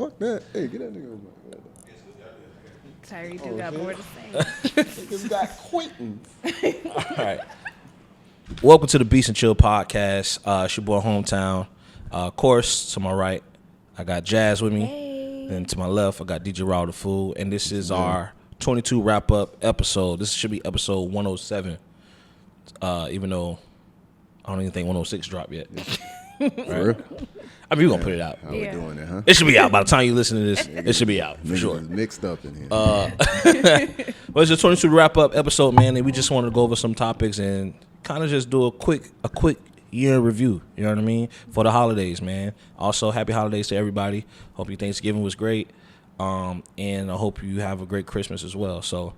Fuck that. Hey, get that nigga. Tyree do got more to say. Niggas got Quentin. All right. Welcome to the beatsnchill podcast. It's your boy Hometown. Of course, to my right, I got Jazz with me. Hey. And to my left, I got DJ Raw the Fool. And this is our 22 wrap-up episode. This should be episode 107. Even though I don't even think 106 dropped yet. For real? I mean, we're going to put it out. How we doing it, huh? It should be out. By the time you listen to this, it should be out, for Niggas sure. is mixed up in here. Well, it's a 22 wrap-up episode, man, and we just wanted to go over some topics and kind of just do a quick year in review, you know what I mean, for the holidays, man. Also, happy holidays to everybody. Hope your Thanksgiving was great, and I hope you have a great Christmas as well. So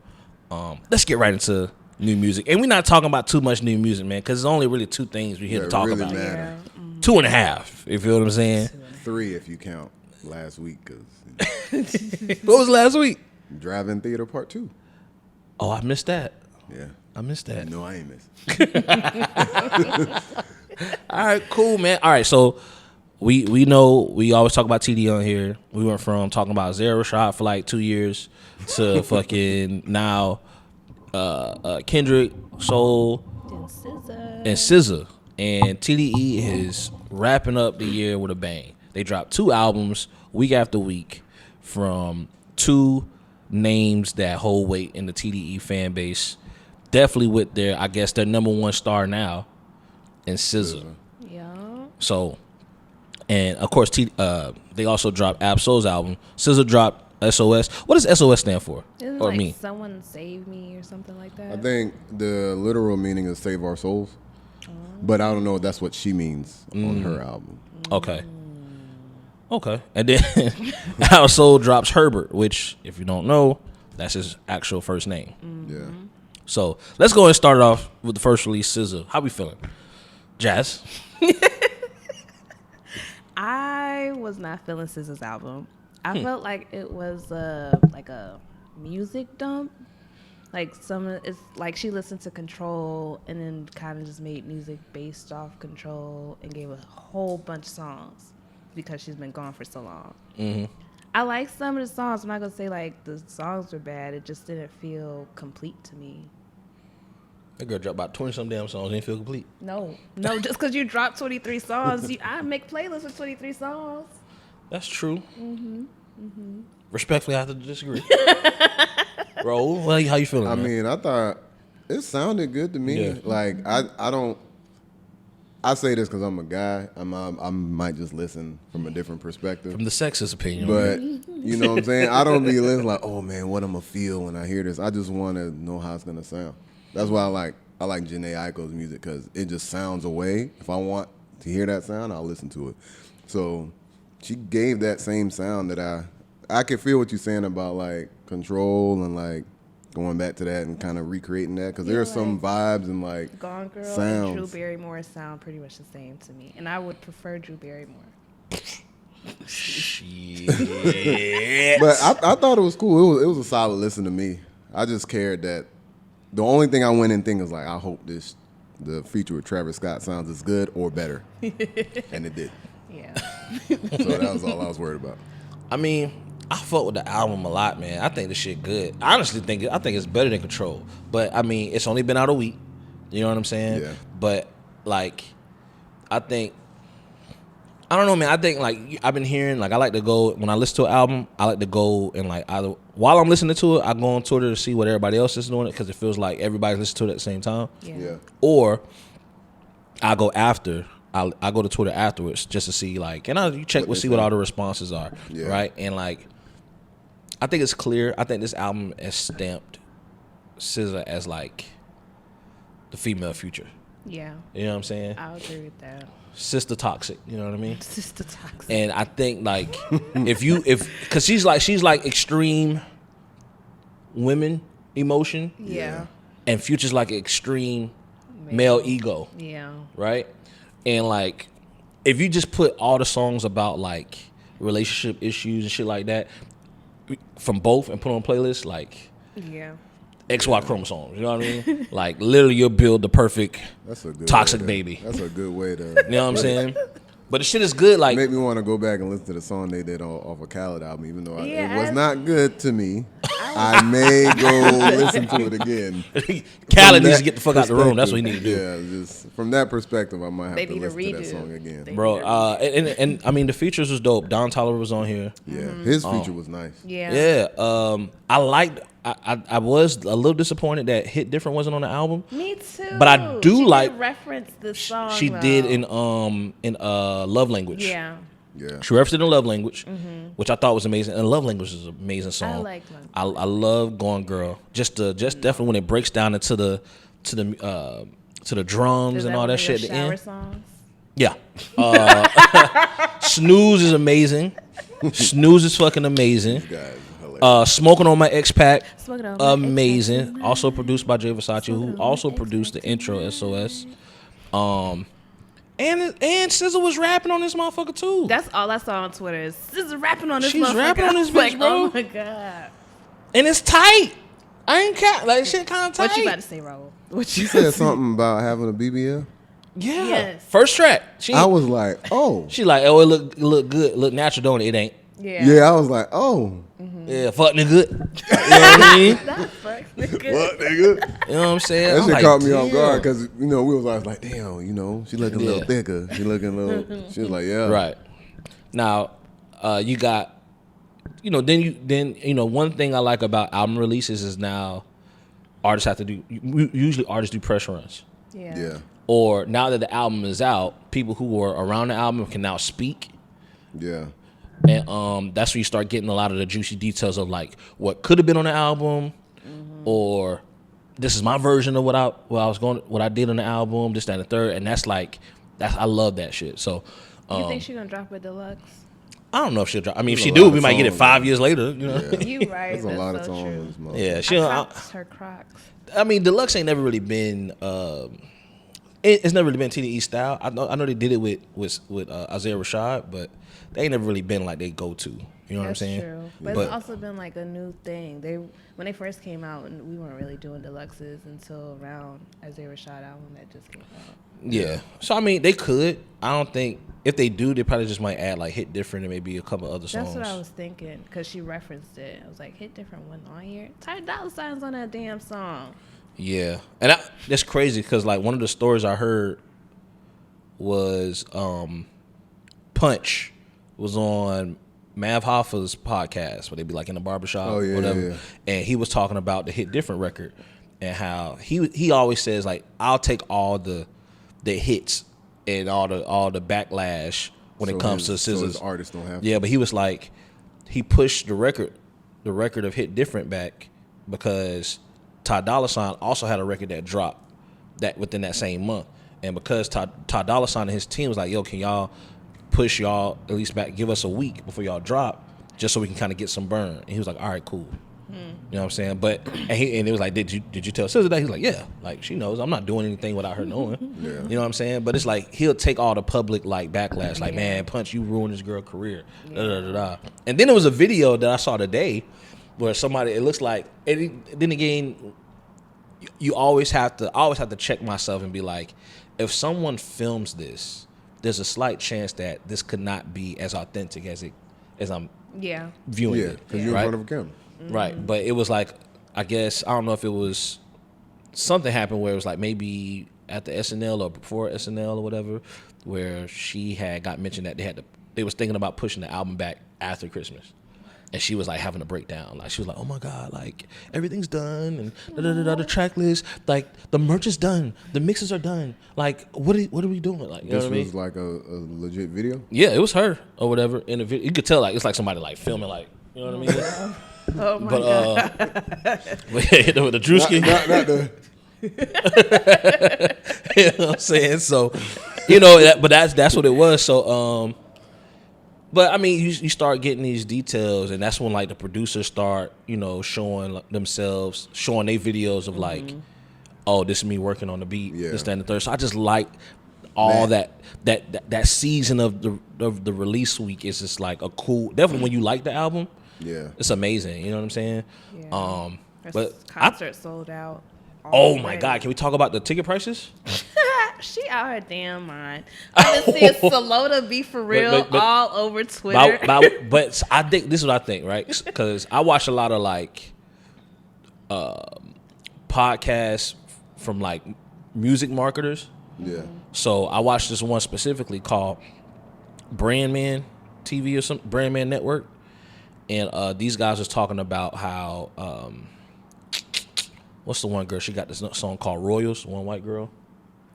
let's get right into new music. And we're not talking about too much new music, man, because there's only really two things we're here to talk really about. matter. Yeah. 2.5, you feel what I'm saying? 3 if you count last week, because What was last week? Drive-In Theater Part 2. Oh, I missed that. Yeah. I missed that. No, I ain't missing. All right, cool, man. All right, so we know we always talk about TD on here. We went from talking about Zero Shot for like 2 years to fucking now Kendrick, Soul, and SZA. And TDE is wrapping up the year with a bang. They dropped 2 albums week after week from 2 names that hold weight in the TDE fan base. Definitely with their, I guess, their number one star now, and SZA. Yeah. So, and of course, they also dropped Ab-Soul's album. SZA dropped SOS. What does SOS stand for? Isn't Or like me? Someone save me or something like that? I think the literal meaning is Save Our Souls. But I don't know if that's what she means on her album. Okay. Okay. And then Ab-Soul drops Herbert, which, if you don't know, that's his actual first name. Yeah. So let's go and start off with the first release, SZA. How we feeling? Jazz? I was not feeling SZA's album. I felt like it was like a music dump. Like it's like she listened to Control and then kind of just made music based off Control and gave a whole bunch of songs because she's been gone for so long. Mm-hmm. I like some of the songs. I'm not gonna say like the songs were bad. It just didn't feel complete to me. That girl dropped about 20 some damn songs. Didn't feel complete. No, just because you dropped 23 songs, I make playlists with 23 songs. That's true. Respectfully, I have to disagree. Bro, how you feeling? I man? mean, I thought it sounded good to me. Yeah. Like, I don't... I say this because I'm a guy. I might just listen from a different perspective. From the sexist opinion. But, you know what I'm saying? I don't be listening like, oh, man, what I'm going to feel when I hear this. I just want to know how it's going to sound. That's why I like Jhené Aiko's music, because it just sounds a way. If I want to hear that sound, I'll listen to it. So she gave that same sound that I could feel what you're saying about, like, Control and, like, going back to that and kind of recreating that. Because there are some vibes and, like, Gone Girl sounds. and Drew Barrymore sound pretty much the same to me. And I would prefer Drew Barrymore. Shit. But I thought it was cool. It was a solid listen to me. I just cared that the only thing I went in thinking was like, I hope the feature with Travis Scott sounds as good or better. And it did. Yeah. So that was all I was worried about. I mean, I fuck with the album a lot, man. I think the shit good. I honestly think it's better than Control. But I mean, it's only been out a week. You know what I'm saying? Yeah. But like, I don't know, man. I think like I've been hearing, like I like to go when I listen to an album. I like to go and like either while I'm listening to it, I go on Twitter to see what everybody else is doing it because it feels like everybody's listening to it at the same time. Yeah. Or I go after. I go to Twitter afterwards just to see like, and you check What see they what say. all the responses are, Yeah. right? And like, I think it's clear. I think this album has stamped SZA as like the female future. Yeah. You know what I'm saying? I'll agree with that. Sister toxic. You know what I mean? Sister toxic. And I think like because she's like extreme women emotion, Yeah. and Future's like extreme male ego, Yeah. right? And like if you just put all the songs about like relationship issues and shit like that from both and put on playlists like Yeah. XY chromosomes, you know what I mean? Like literally you'll build the perfect That's a good toxic way to- baby. That's a good way to. You know what I'm saying? But the shit is good. Like, Make me want to go back and listen to the song they did off a Khaled album, even though Yeah, it was not good to me. I may go listen to it again. Khaled needs to get the fuck out the room. That's what he need to do. Yeah, just from that perspective, I might have They to need a listen to that redo. song again. Bro, and I mean the features was dope. Don Toliver was on here. Yeah, his feature was nice. Yeah. Yeah. I liked. I was a little disappointed that Hit Different wasn't on the album. Me too. But I do she like- did reference the song. She though. did in Love Language. Yeah. Yeah, She referenced it in Love Language, which I thought was amazing. And Love Language is an amazing song. I like Love I love Gone Girl. Just definitely when it breaks down into the drums Is and that all one that of shit your at the shower end. songs? Yeah. Snooze is amazing. Snooze is fucking amazing. guys, hilarious. Smoking on My X-Pac, Smoking on My amazing. X-Pac Also produced by Jay Versace, who Smoking on also My produced the X-Pac intro SOS. And SZA was rapping on this motherfucker too. That's all I saw on Twitter. Is SZA rapping on this. She's motherfucker. rapping on this I was bitch, like, bro. Oh my god. And it's tight. I ain't cat like shit kind of tight. What you about to say, Raul? What She you said something about having a BBL. Yeah. Yes. First track. I was like, oh. She like, oh, it look good, look natural, don't it? It ain't. Yeah. Yeah, I was like, oh. Yeah, fuck nigga. You know what I mean? That fuck, nigga. What, nigga? You know what I'm saying? That I'm shit like, caught me off damn. guard because, we was always like, damn, she looking a Yeah. little thicker. She looking a little, she was like, yeah. Right. Now, you got, then one thing I like about album releases is now artists have to do, usually artists do press runs. Yeah. Yeah. Or now that the album is out, people who were around the album can now speak. Yeah. And that's when you start getting a lot of the juicy details of like what could have been on the album, or this is my version of what I did on the album, this, that, and the third, and I love that shit. So You think she gonna drop a deluxe? I don't know if she'll drop. I mean, if There's she a do, lot we of might get it songs, 5 man. years later. Yeah. You right. There's a That's lot of so songs true. on this motherfucker. Yeah, she. Her Crocs. I mean, deluxe ain't never really been. It's never really been TDE style. I know they did it with Isaiah Rashad, but they ain't never really been like they go to. You know That's what I'm saying? true. But it's also been like a new thing. When they first came out, and we weren't really doing deluxes until around Isaiah Rashad album that just came out. Yeah. So I mean, they could. I don't think if they do, they probably just might add like Hit Different and maybe a couple other songs. That's what I was thinking because she referenced it. I was like, Hit Different went on here. Ty Dolla $ign's on that damn song. Yeah, and that's crazy because like one of the stories I heard was Punch was on Mav Hoffa's podcast where they be like in the barbershop Oh, yeah, or whatever, yeah. and he was talking about the Hit Different record and how he always says like I'll take all the hits and all the backlash when it comes to So SZA's. his artists don't have Yeah, but he was like, he pushed the record of Hit Different back because Ty Dolla $ign also had a record that dropped that within that same month, and because Ty Dolla $ign and his team was like, yo, can y'all push y'all at least back, give us a week before y'all drop, just so we can kind of get some burn. And he was like, all right, cool. You know what I'm saying? But and it was like, did you tell SZA that? He's like, yeah, like she knows. I'm not doing anything without her knowing. Yeah. You know what I'm saying? But it's like he'll take all the public like backlash, like man, Punch, you ruined this girl's career. Da, da, da, da. And then there was a video that I saw today where somebody, it looks like, then again, you always have to check myself and be like, if someone films this, there's a slight chance that this could not be as authentic as I'm Yeah. viewing Yeah, it. because you're right? in front of a camera. Right, but it was like, I guess, I don't know if it was something happened where it was like maybe at the SNL or before SNL or whatever, where she had got mentioned that they was thinking about pushing the album back after Christmas. And she was like having a breakdown. Like she was like, oh my God, like everything's done and the track list, like the merch is done, the mixes are done. Like what are we doing? Like you know This what I mean? was like a legit video. Yeah, it was her or whatever in the video. You could tell like it's like somebody like filming like, you know what I mean? Oh my But God. the Drewski. Not the. You know what I'm saying? So, but that's what it was. So, but I mean, you start getting these details, and that's when like the producers start, showing themselves, showing their videos of like, oh, this is me working on the beat, Yeah. this, that, and the third. So I just like all that season of the release week is just like a cool. Definitely when you like the album, Yeah. it's amazing. You know what I'm saying? Yeah. Her But concert sold out. oh my already. God, can we talk about the ticket prices? she out her damn mind. I been seeing Salota be for real but- all over Twitter. But I think this is what I think, right? Because I watch a lot of like podcasts from like music marketers. Yeah. So I watched this one specifically called Brandman TV or some Brandman Network, and these guys was talking about how what's the one girl? She got this song called Royals. One white girl,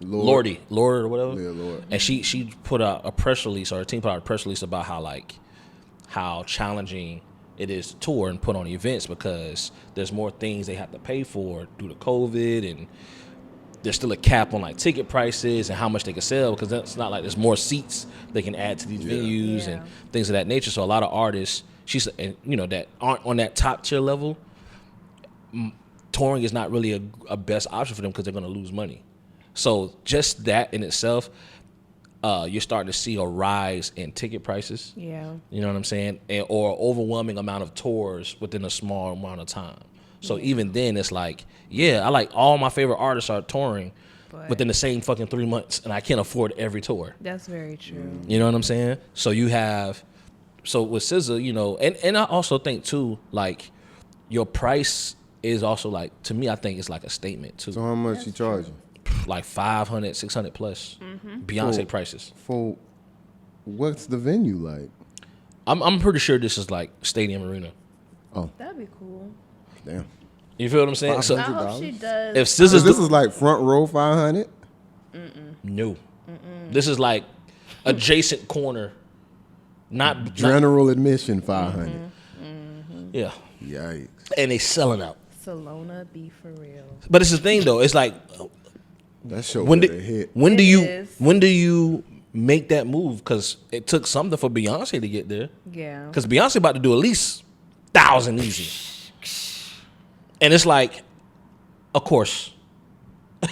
Lord or whatever. Yeah, Lord. And she put out a press release, or her team put out a press release about how challenging it is to tour and put on events because there's more things they have to pay for due to COVID, and there's still a cap on like ticket prices and how much they can sell because it's not like there's more seats they can add to these venues and things of that nature. So a lot of artists, that aren't on that top tier level, touring is not really a best option for them because they're going to lose money. So just that in itself, you're starting to see a rise in ticket prices. Yeah. You know what I'm saying? Or overwhelming amount of tours within a small amount of time. So even then, it's like, I like all my favorite artists are touring within the same fucking 3 months, and I can't afford every tour. That's very true. You know what I'm saying? So with SZA, and I also think too, like, your price is also like, to me, I think it's like a statement too. So how much you charging? Like 500, 600 plus. Beyonce prices. For what's the venue like? I'm pretty sure this is like Stadium Arena. Oh, That'd be cool. damn. You feel what I'm saying? So I hope she does. if So SZA's this is like front row 500. no, this is like adjacent corner, not General admission 500. yeah, Yikes. and they selling out. Salona be for real. But it's the thing though. It's like That show when better hit. do is. you make that move? Because it took something for Beyonce to get there. Yeah. Because Beyonce about to do at least 1,000 easy. And it's like, of course.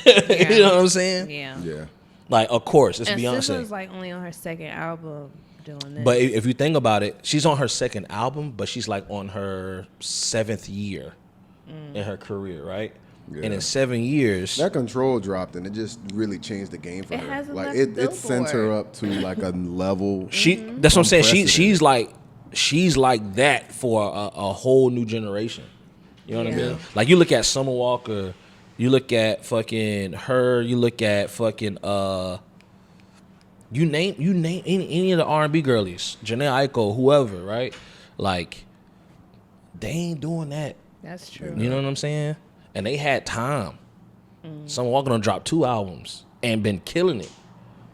You know what I'm saying? Yeah. Yeah. Like, of course, it's And Beyonce. SZA's like only on her second album doing this. But if you think about it, she's on her second album, but she's like on her 7th year in her career, right? Yeah. And in 7 years, That control dropped and it just really changed the game for It her. hasn't Like left it sent her Billboard. up to like a level. that's what I'm saying. She's Unprecedented. like that for a whole new generation. You know what I Yeah. mean? Like you look at Summer Walker, you look at fucking her, you look at fucking you name any of the R&B girlies, Janae Aiko, whoever, right? Like they ain't doing that. That's true. You know what I'm saying? And they had time. Summer Walker done dropped 2 albums and been killing it.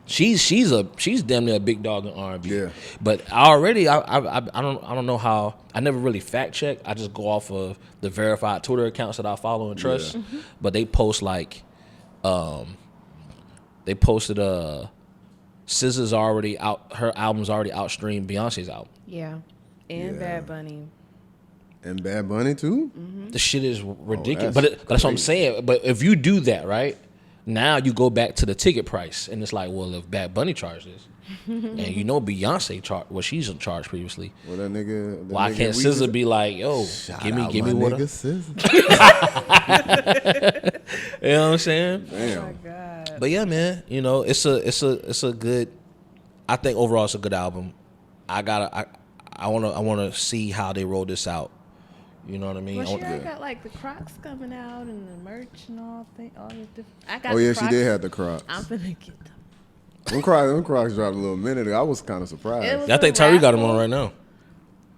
She's damn near a big dog in R&B. Yeah. But I don't know how. I never really fact check. I just go off of the verified Twitter accounts that I follow and trust. Yeah. But they post like, they posted SZA's already out. Her album's already outstreamed Beyonce's album. Yeah. And Yeah. Bad Bunny. And Bad Bunny too. The shit is ridiculous. that's but that's what I'm crazy. saying. But if you do that, right? Now you go back to the ticket price, and it's like, well, if Bad Bunny charged this, and you know Beyonce charged, well, she's in charge previously. Well, that nigga. Why nigga can't we SZA just- be like, yo, Shout give me out my what? nigga SZA. You know what I'm saying? Damn. God. But yeah, man, it's a good. I think overall it's a good album. I wanna see how they roll this out. You know what I mean? Well, I she want- already got like the Crocs coming out and the merch and all the different. I got Oh the yeah, she Crocs. did have the Crocs. I'm finna get them. Them Crocs dropped a little minute ago. I was kind of It surprised. was I think a Tyree got them raffle. on right now.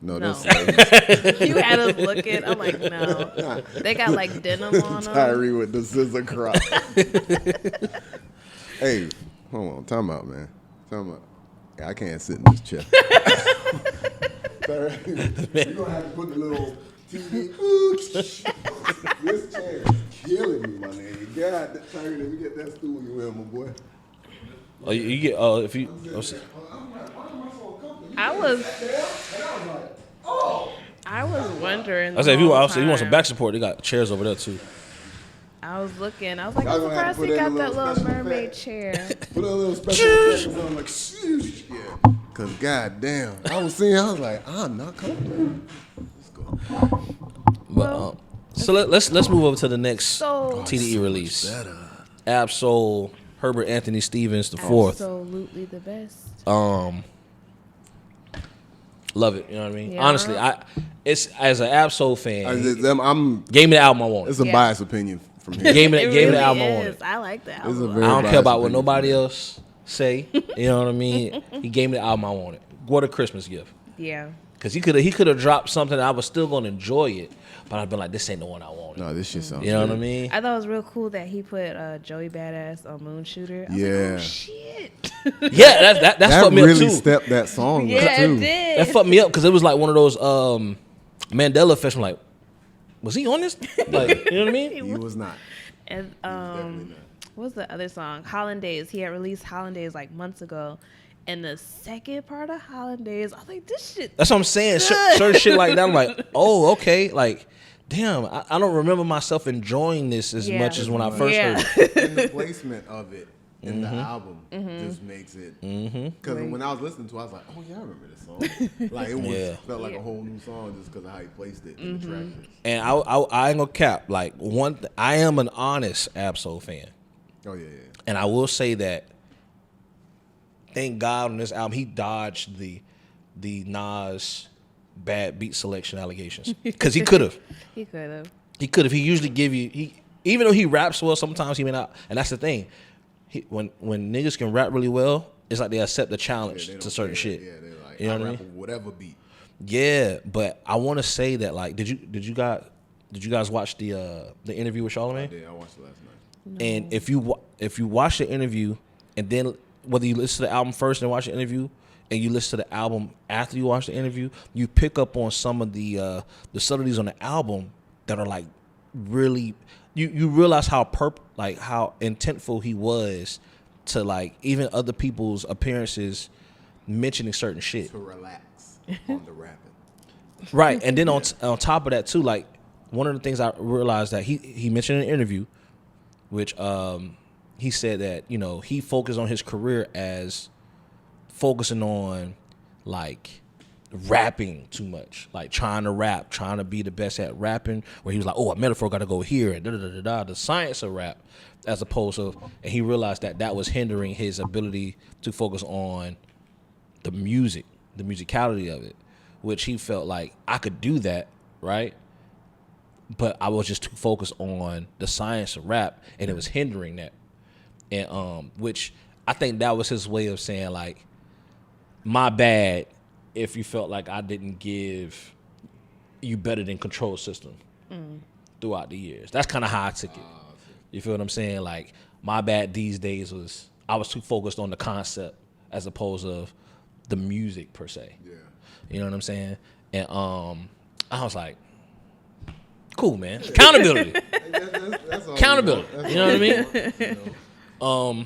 No, No. that's You had us looking. I'm like, no. They got like denim on them. Tyree with the SZA Crocs. Hey, hold on. Time out, man. Time out. Yeah, I can't sit in this chair. Tyree, you're going to have to put the little TV. This chair is killing me, my nigga. God, Tyree, let me get that stool you in, my boy. Oh, you get if you. I'm like, why am I so comfortable? I was And I was like, oh. I was wondering. I said if you the whole want some time. back support, they got chairs over there too. I was looking. I was like, Y'all I'm gonna have surprised to he put got in a that little little special mermaid effect. chair. Put a little special effects on, like, shoosh, yeah. Cause goddamn, I was seeing, I was like, I'm not comfortable. Let's go. But so let's move over to the next So- TDE release. Absol Herbert Anthony Stevens the fourth. Absolutely the best. Love it. You know what I mean? Yeah. Honestly, it's as an Absol fan. I'm. Gave me the album I wanted. It's a Yeah. biased opinion from here. Gave me It the really album I is. wanted. I like that It's a album. very I don't care biased about what opinion nobody from here. else say. You know what I mean? He gave me the album I wanted. What a Christmas gift. Yeah. Because he could have dropped something I was still gonna enjoy it, but I've been like, this ain't the one I wanted. No, this shit sounds. You know what I good. mean? I thought it was real cool that he put Joey Badass on Moon Shooter. I was Yeah. like, oh shit. Yeah, that's That fucked me up really too. stepped that song up Yeah, too. it did. That fucked me up because it was like one of those Mandela effects. I'm like, was he on this? Like, you know what I mean? He was not. And Definitely not. what was the other song? Hollandaise. He had released Hollandaise like months ago. And the second part of Hollandaise, I was like, this shit. That's what I'm saying. Certain shit like that. I'm like, oh, okay. Like, damn, I don't remember myself enjoying this as Yeah. much as when I first Yeah. heard it. And the placement of it in the album just makes it. Because Right. when I was listening to it, I was like, oh yeah, I remember this song. Like it was, Yeah. felt like Yeah. a whole new song just because of how he placed it in the track list. And I ain't gonna cap. Like, I am an honest Absol fan. Oh yeah, yeah. And I will say that, thank God on this album, he dodged the Nas bad beat selection allegations. Because he could have. He could have. He could have. He usually give you, even though he raps well, sometimes he may not. And that's the thing. When niggas can rap really well, it's like they accept the challenge They don't to certain care. shit. Yeah, they're like, You know I what I rap mean? on whatever beat. Yeah, but I want to say that, like, did you guys watch the interview with Charlamagne? Yeah, I watched it last night. And if you watch the interview and then whether you listen to the album first and watch the interview, and you listen to the album after you watch the interview, you pick up on some of the subtleties on the album that are like really. You realize how how intentful he was to like even other people's appearances mentioning certain shit. To relax on the rapping. Right, and then on top of that too, like one of the things I realized that he mentioned in an interview, which he said that he focused on his career as focusing on like rapping too much, like trying to rap, trying to be the best at rapping. Where he was like, oh, a metaphor got to go here and the science of rap, as opposed to, and he realized that was hindering his ability to focus on the music, the musicality of it, which he felt like I could do that, right? But I was just too focused on the science of rap, and it was hindering that. And which I think that was his way of saying like, my bad if you felt like I didn't give you better than Control System throughout the years. That's kind of how I took it. You feel what I'm saying? Like, my bad these days was I was too focused on the concept as opposed to the music per se. Yeah. You know what I'm saying? And I was like, cool, man. Accountability. That's all Accountability. That's You know all what I mean? want, you know?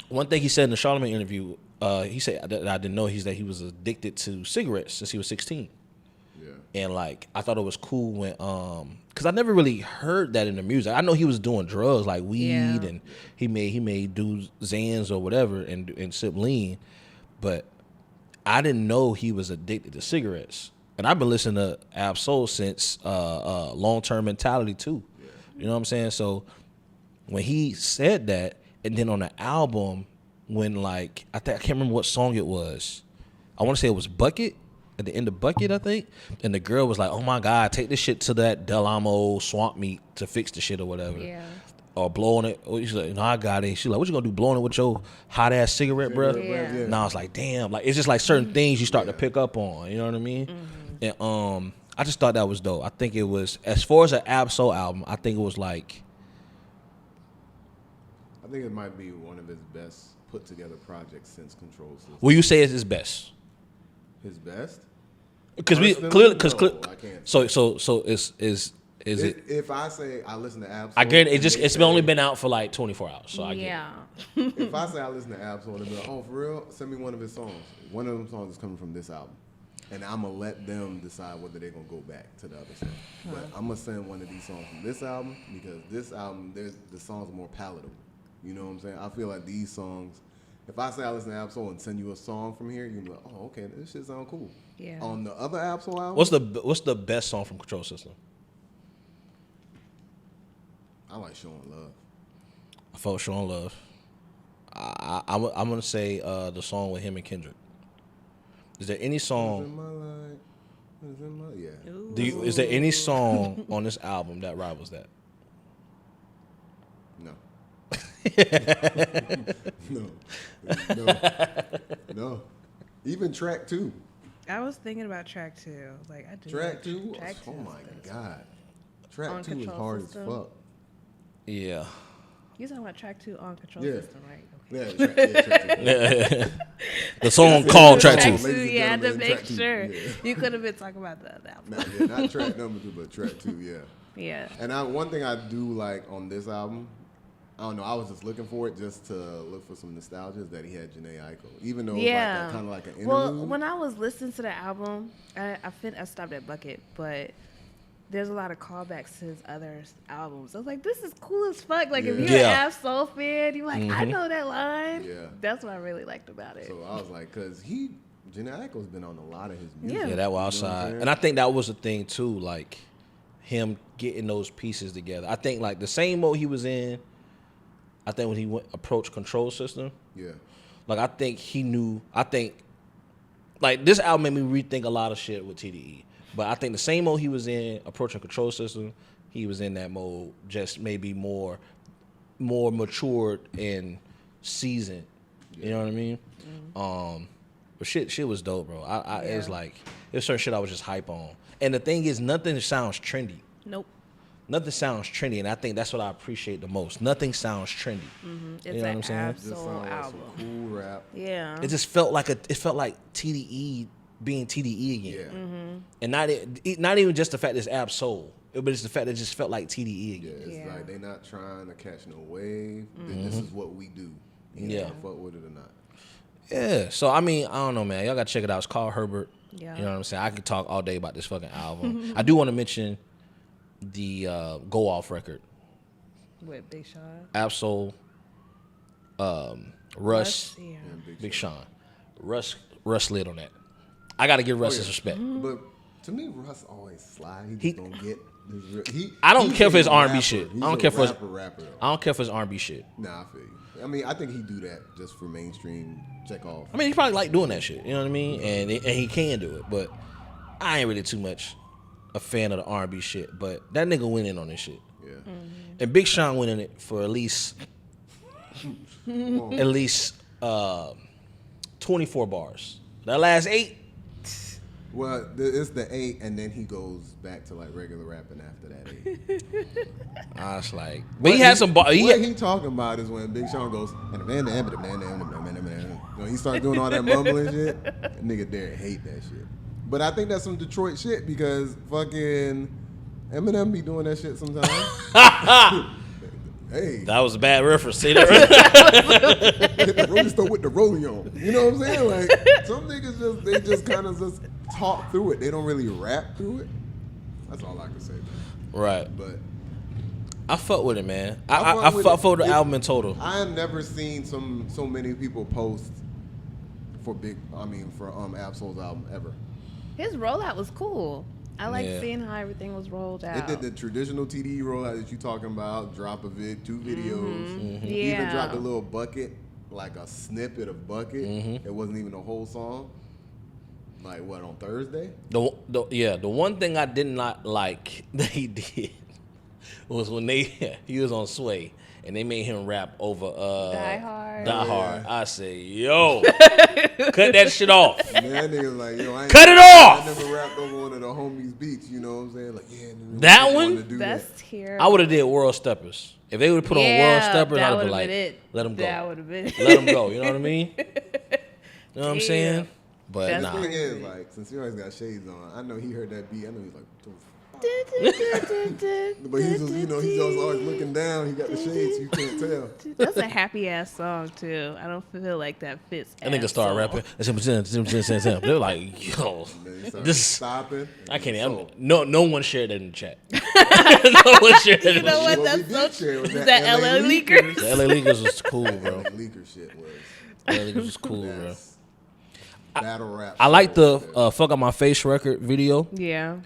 One thing he said in the Charlamagne interview, he said that I didn't know, that he was addicted to cigarettes since he was 16. Yeah. And like, I thought it was cool when, cause I never really heard that in the music. I know he was doing drugs like weed, Yeah. and he may do Zans or whatever and sip lean, but I didn't know he was addicted to cigarettes. And I've been listening to Ab-Soul since Long Term Mentality too. Yeah. You know what I'm saying? So when he said that, and then on the album, when like I can't remember what song it was. I want to say it was Bucket, at the end of Bucket, I think. And the girl was like, "Oh my God, take this shit to that Del Amo swamp meet to fix the shit or whatever." Yeah. Or blowing it. She's like, "No, I got it." She's like, "What you gonna do, blowing it with your hot ass cigarette, bro?" Yeah. And I was like, "Damn!" Like, it's just like certain things you start to pick up on. You know what I mean? And I just thought that was dope. I think it was, as far as an Ab-Soul album, I think it was like, I think it might be one of his best put together projects since Control System. will you say it's his best? His best? Because we Personally, clearly, no, I can't. so is it? If I say I listen to Ab-Soul, I guarantee and they it's say- only been out for like 24 hours. So I get it. Yeah. If I say I listen to Ab-Soul, they'll be like, "Oh, for real? Send me one of his songs." One of them songs is coming from this album, and I'm gonna let them decide whether they're gonna go back to the other song. But I'm gonna send one of these songs from this album because this album, the songs are more palatable. You know what I'm saying? I feel like these songs. If I say I listen to Ab-Soul and send you a song from here, you'll be like, "Oh, okay, this shit sound cool." Yeah. On the other Ab-Soul album, What's the best song from Control System? I like Showing Love. I felt Showing Love. I'm gonna say the song with him and Kendrick. Is there any song? Yeah. Is there any song on this album that rivals that? No. No. Even track 2. I was thinking about track 2. Like I do. Track 2. Track Oh 2 my is- god. Track On 2 is Control hard System. as fuck. Yeah. You talking about track 2 on Control Yeah. System, right? Yeah, track 2. The song called Track Track 2. 2, Ladies and you had to gentlemen, make track 2, sure. yeah. You could have been talking about the other album. Not track number 2, but track 2, yeah. Yeah. And one thing I do like on this album, I don't know, I was just looking for it just to look for some nostalgia, is that he had Jhené Aiko. Even though Yeah. it was kind of like an interlude. Well, when I was listening to the album, I stopped at Bucket, but there's a lot of callbacks to his other albums. I was like, this is cool as fuck. Like, if Yeah. you're Yeah. an Ab Soul fan, you're like, I know that line. Yeah. That's what I really liked about it. So I was like, because Jhené Aiko's been on a lot of his music. Yeah. Yeah, that Wild You know what I'm Side. saying? And I think that was the thing too, like him getting those pieces together. I think like the same mode he was in, I think when he approached Control System, Yeah. like I think like this album made me rethink a lot of shit with TDE. But I think the same mode he was in approaching Control System, he was in that mode, just maybe more matured and seasoned. You know what I mean? But shit was dope, bro. It was like there's certain shit I was just hype on. And the thing is, nothing sounds trendy. Nope. Nothing sounds trendy, and I think that's what I appreciate the most. Nothing sounds trendy. It's You know what I'm an saying? Ab Just Soul sound like album. some cool rap. Yeah. It just felt like TDE being TDE again, Yeah. and not even just the fact that it's Ab Soul, but it's the fact that it just felt like TDE Yeah, again. it's Yeah. like they not trying to catch no wave. This is what we do. You Yeah. know, fuck with it or not. Yeah. So I mean, I don't know, man. Y'all gotta check it out. It's called Herbert. Yeah. You know what I'm saying? I could talk all day about this fucking album. I do want to mention the Go Off record. With Big Sean. Absol, Russ, Yeah. And Big Sean. Russ slid on that. I got to give Russ his respect. But to me, Russ always slide. He just don't get. I don't he's care for his a R&B rapper. shit. He's I don't a care for his- rapper. Though. I don't care for his R&B shit. Nah, I feel you. I mean, I think he do that just for mainstream check off. I mean, he probably like doing that shit. You know what I mean? And he can do it. But I ain't really too much a fan of the R&B shit. But that nigga went in on this shit. Yeah. And Big Sean went in it for at least 24 bars. That last 8, Well, it's the 8, and then he goes back to like regular rapping after that 8. I was like, but he had some bars. What he talking about is when Big Sean goes, he starts doing all that mumbling shit. That nigga there hate that shit. But I think that's some Detroit shit because fucking Eminem be doing that shit sometimes. Hey, That was a bad reference. See that? hit the rolling store with the rolling on. You know what I'm saying? Like some niggas they just kind of just talk through it. They don't really rap through it. That's all I can say. Man. Right. But I fuck with it, man. I I fuck fuck with with the it. album in total. I have never seen so many people post for Ab-Soul's album ever. His rollout was cool. I like Yeah. seeing how everything was rolled out. It did the traditional TDE rollout that you talking about, drop a 2 videos. He even Yeah. dropped a little bucket, like a snippet of bucket. It wasn't even a whole song. Like what, on Thursday? The one thing I did not like that he did was when he was on Sway and they made him rap over Die Hard. Die Hard. I say, yo, cut that shit off. Man, that nigga was like, yo, I ain't Cut it I off. never rapped over one of the homies' beats, you know what I'm saying? Like, yeah, nigga, That we one? wanna do That's that. terrible. I would have did World Steppers. If they would have put on World Steppers, I'd have been like, let him go. That would have been it. Let him go. You know what I mean? You know what I'm Damn. saying? But That's nah. The thing is, like, since he always got shades on, I know he heard that beat. I know he's like, what the fuck? But he's just, he's just always looking down. He got the shades, so you can't tell. That's a happy ass song too. I don't feel like that fits. That nigga started rapping. They're like, yo, And then he started this. stopping. I can't So, even. No one shared that in the chat. No one shared that in You know the what? chat. What we That's did so. share was Is that that LA LA Leakers? The LA Leakers was cool, bro. That leaker shit was. LA Leakers was cool, bro. That's battle rap. I like soul, the man. "Fuck Up My Face" record video. Yeah.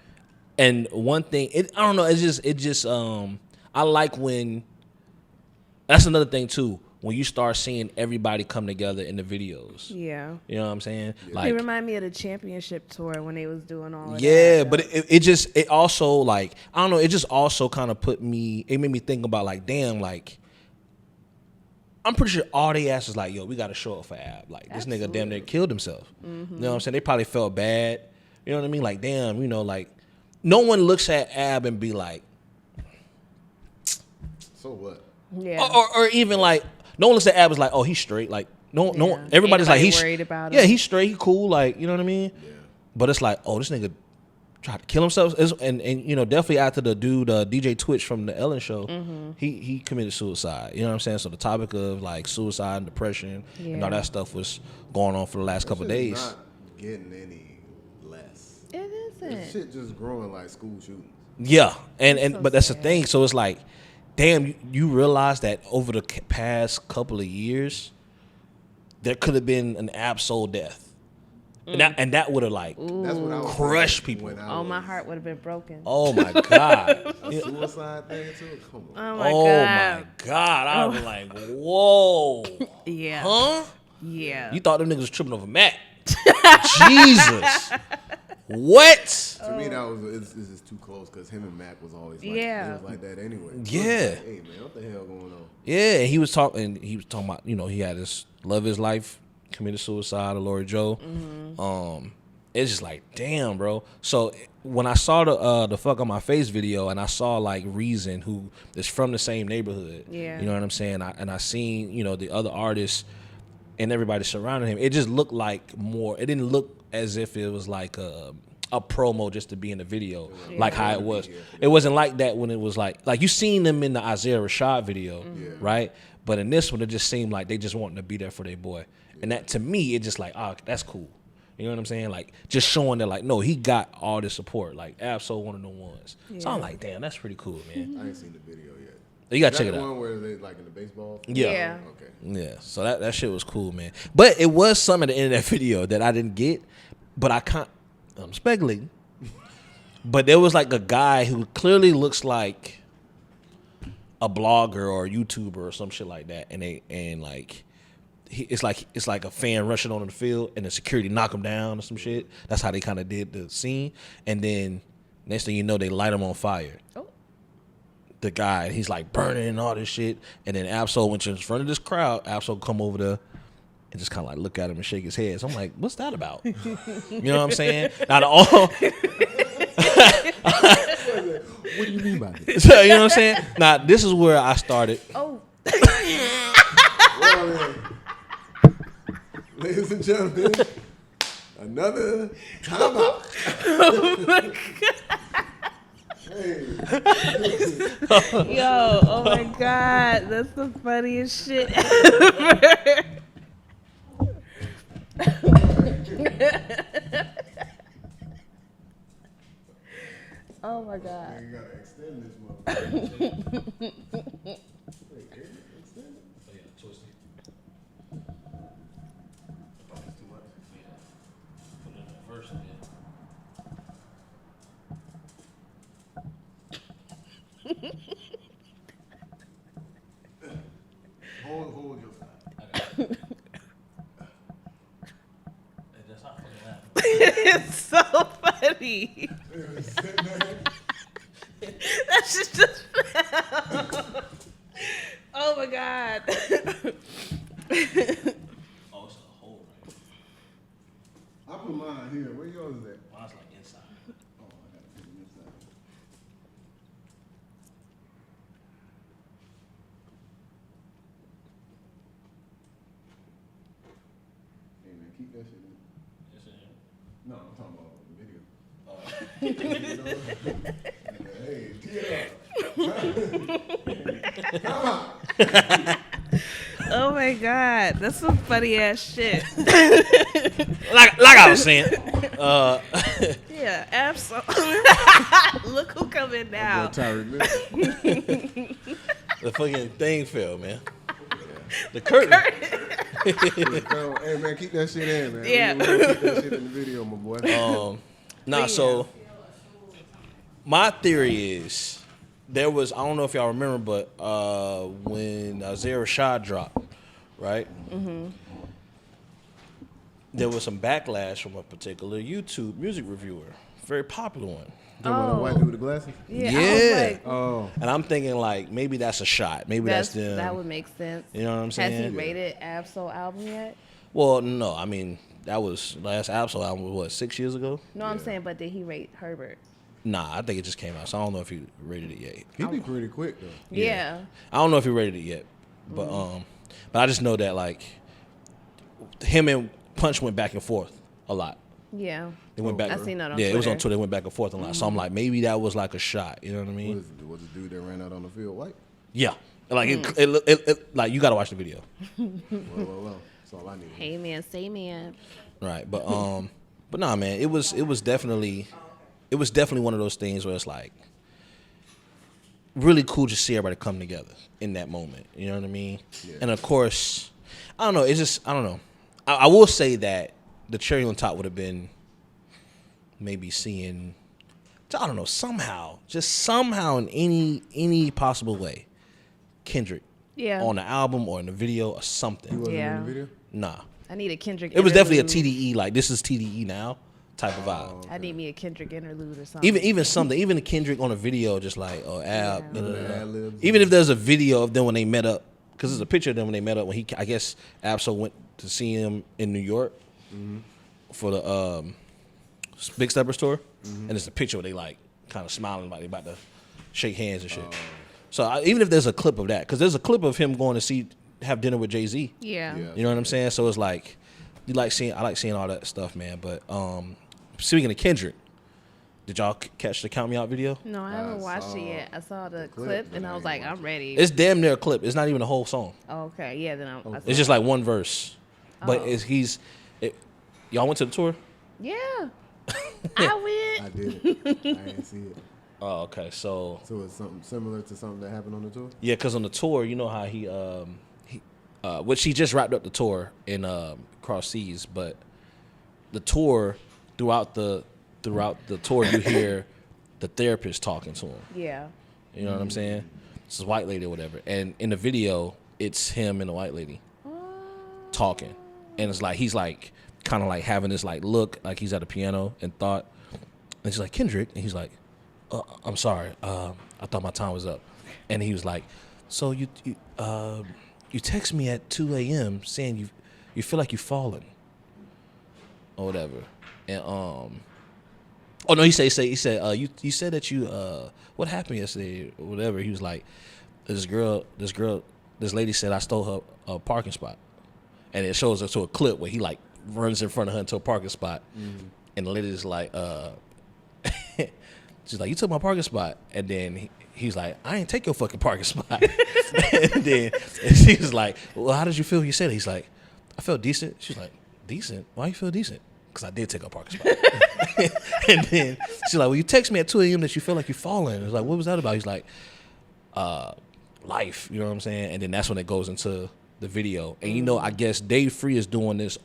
And one thing, I don't know. It just. I like when. That's another thing too. when you start seeing everybody come together in the videos. Yeah. You know what I'm saying? It Like, remind me of the championship tour when they was doing all of yeah, that. but it also like, I don't know, it just also kind of it made me think about like, damn, like, I'm pretty sure all they asked is like, yo, we got to show up for Ab. Like, this nigga damn near killed himself. Mm-hmm. You know what I'm saying? They probably felt bad. You know what I mean? Like, damn, you know, like, no one looks at Ab and be like, So what? Yeah. or even like, no one looks at Ab as like, oh, he's straight. Like, no one, everybody's like, he's worried about yeah, him. he's straight, he cool. Like, you know what I mean? Yeah. But it's like, oh, this nigga tried to kill himself. And you know, definitely after the dude, DJ Twitch from the Ellen show, he committed suicide. You know what I'm saying? So the topic of like suicide and depression and all that stuff was going on for the last couple of days. Not getting any less. It isn't. This shit just growing like school shootings. Yeah, and So but that's the sad. thing. So it's like, damn, you realize that over the past couple of years, there could have been an absolute death. And that would have like That's what I was crushed thinking people. when I Oh, was- my heart would have been broken. Oh my god. A suicide thing too? Come on. Oh my Oh god. my god. I was like, whoa. Yeah. Huh? Yeah. You thought them niggas was tripping over Matt. Jesus. What? To me, that was this is too close because him and Mac was always like, Yeah. it was like that anyway. Yeah. Like, hey man, what the hell going on? Yeah, and he was talking about, you know, he had this love of his life, committed suicide, Lori Joe. It's just like, damn, bro. So when I saw the fuck on my face video and I saw like Reason, who is from the same neighborhood, Yeah. you know what I'm saying? I seen, you know, the other artists and everybody surrounding him. It just looked like more. It didn't look as if it was like a promo just to be in the video, like how it was. It wasn't like that when it was like you seen them in the Isaiah Rashad video, right? But in this one, it just seemed like they just wanting to be there for their boy. And that, to me, it just like, oh, that's cool. You know what I'm saying? Like, just showing that, like, no, he got all this support. Like, Absol one of them ones. So I'm like, damn, that's pretty cool, man. I ain't seen the video yet. You gotta Is check that it the out. one where they like in the baseball? Yeah. Okay. Yeah, so that shit was cool, man. But it was some at the end of that video that I didn't get, but I'm speculating. But there was like a guy who clearly looks like a blogger or a YouTuber or some shit like that, it's like a fan rushing on the field and the security knock him down or some shit. That's how they kind of did the scene, and then next thing you know, they light him on fire. Oh. The guy, he's like burning and all this shit, and then Absol went in front of this crowd. Absol come over there and just kind of like look at him and shake his head. So I'm like, what's that about? You know what I'm saying? Now What do you mean by this? so, you know what I'm saying? Now this is where I started. Oh. Well, ladies and gentlemen, another timeout. Yo, oh my god, that's the funniest shit ever. Oh my god. You gotta extend this motherfucker. Hold your side. It's so funny. That's just oh my god. Oh, it's a hole right I put mine here. Where yours is at? Mine's like inside. Oh, I gotta put it inside. Hey man, keep that shit in. No, I'm talking about the video. Hey, tee it up. Oh my god, that's some funny ass shit. Like I was saying. Yeah, absolutely. Look who coming now. Tyreek The fucking thing fell, man. The curtain. Hey man, keep that shit in, man. Yeah. We gonna keep that shit in the video, my boy. So my theory is there was, I don't know if y'all remember, but when Isaiah Rashad dropped, right? There was some backlash from a particular YouTube music reviewer, very popular one. Talking about that white dude with the glasses? Yeah. Yeah. I was like, Oh. And I'm thinking like maybe that's a shot. Maybe that's them. that would make sense. You know what I'm saying? Has he rated Absol album yet? Well, no. I mean, that was last Absol album was what, 6 years ago? No, I'm saying, but did he rate Herbert? Nah, I think it just came out. So I don't know if he rated it yet. He'd be pretty quick though. Yeah. I don't know if he rated it yet, but I just know that like him and Punch went back and forth a lot. Yeah. They went back. I seen that on Yeah, it was on Twitter. Twitter. They went back and forth a lot. So I'm like, maybe that was like a shot. You know what I mean? Was the dude that ran out on the field white? Yeah. Like it like you got to watch the video. Well. That's all I need. Hey man, say man. Right, but nah, man, it was definitely one of those things where it's like really cool to see everybody come together in that moment. You know what I mean? Yeah. And of course, I don't know. It's just I don't know. I will say that the cherry on top would have been maybe seeing, I don't know, somehow in any possible way, Kendrick Yeah. on the album or in the video or He something. wasn't Yeah. in the video? Nah, I need a Kendrick. it was definitely a interlude. TDE. Like this is TDE now type of vibe. I need me a Kendrick interlude or something. Even something, even the Kendrick on a video, just like Ab. Yeah. da, da, da. Ad-libs. Even if there's a video of them when they met up, because there's a picture of them when they met up. When I guess Absol went to see him in New York for the Big Steppers tour, and it's a picture where they like kind of smiling like they about to shake hands and shit. So even if there's a clip of that, because there's a clip of him going to have dinner with Jay-Z. Yeah. Yeah. You know what I'm saying? So it's like I like seeing all that stuff, man. But speaking of Kendrick, did y'all catch the Count Me Out video? No, I haven't watched it yet. I saw the clip but and I I was ain't like, watched I'm ready. It's damn near a clip. It's not even a whole song. Okay, yeah, then I It's just like one verse. But Oh. Y'all went to the tour? yeah. I I went. did it. I didn't see it. Oh, okay. So So it's something similar to something that happened on the tour? yeah, because on the tour, you know how which he just wrapped up the tour in Cross Seas, but the tour throughout the tour you hear the therapist talking to him. Yeah. You know what I'm saying? It's a white lady or whatever. And in the video, it's him and the white lady talking. And it's like he's like kind of like having this like look like he's at a piano and thought. And she's like, Kendrick. And he's like, I'm sorry. I thought my time was up. And he was like, so you text me at 2 a.m. saying you feel like you've fallen or whatever. And oh no, he said you said that you what happened yesterday or whatever. He was like, this lady said I stole her parking spot, and it shows us to a clip where he like runs in front of her into a parking spot, and the lady's like she's like, you took my parking spot, and then he's like, I ain't take your fucking parking spot. And then she was like, well, how did you feel? You said it. He's like, I felt decent. She's like, decent? Why you feel decent? Because I did take a parking spot. And then she's like, well, you text me at 2 a.m. that you feel like you're falling. It's like, what was that about? He's like, life. You know what I'm saying? And then that's when it goes into the video. And you know, I guess Dave Free is doing this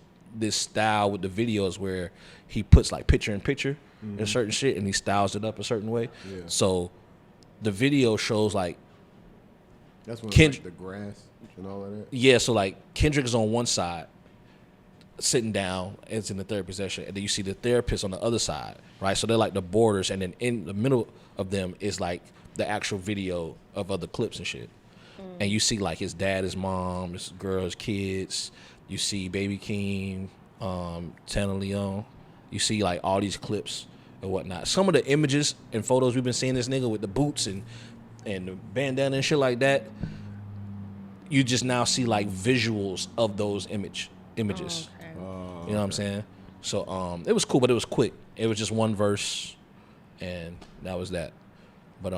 style with the videos where he puts like picture in picture and certain shit, and he styles it up a certain way. Yeah. So the video shows like, That's when Kendrick- like, the grass and all of that. yeah, so like Kendrick is on one side, sitting down, it's in the therapist session, and then you see the therapist on the other side, right? So they're like the borders, and then in the middle of them is like the actual video of other clips and shit. And you see like his dad, his mom, his girl, his kids. You see Baby King, Tana Leon. You see like all these clips and whatnot. Some of the images and photos we've been seeing this nigga with the boots and the bandana and shit like that, you just now see like visuals of those images. Okay. You know what I'm saying? So it was cool, but it was quick. It was just one verse, and that was that. But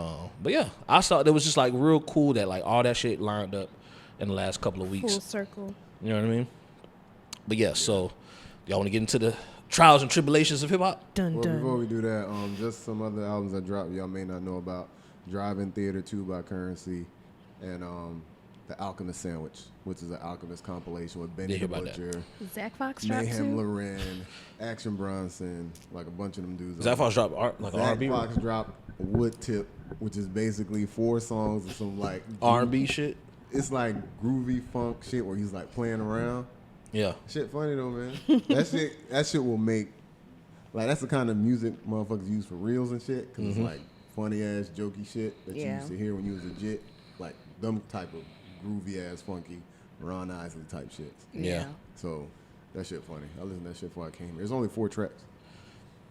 yeah, I thought it was just like real cool that like all that shit lined up in the last couple of weeks. Full circle. You know what I mean? But yeah, so y'all want to get into the trials and tribulations of hip hop? Dun Well, dun. before we do that, just some other albums that dropped y'all may not know about. Drive-In Theater 2 by Currency, and The Alchemist Sandwich, which is an Alchemist compilation with Benny Didn't the hear about Butcher, Zach Fox dropped Mayhem too. Loren, Action Bronson, like a bunch of them dudes. Zach Fox dropped like an Zach R&B, Fox dropped Wood Tip, which is basically 4 songs of some like R&B shit. it's like groovy funk shit where he's like playing around. Yeah. Shit funny though, man. That shit will make, like, that's the kind of music motherfuckers use for reels and shit. Because it's like funny ass, jokey shit that you used to hear when you was a jit. Like, them type of groovy ass, funky, Ron Isley type shit. Yeah. So, that shit funny. I listened to that shit before I came here. There's only 4 tracks.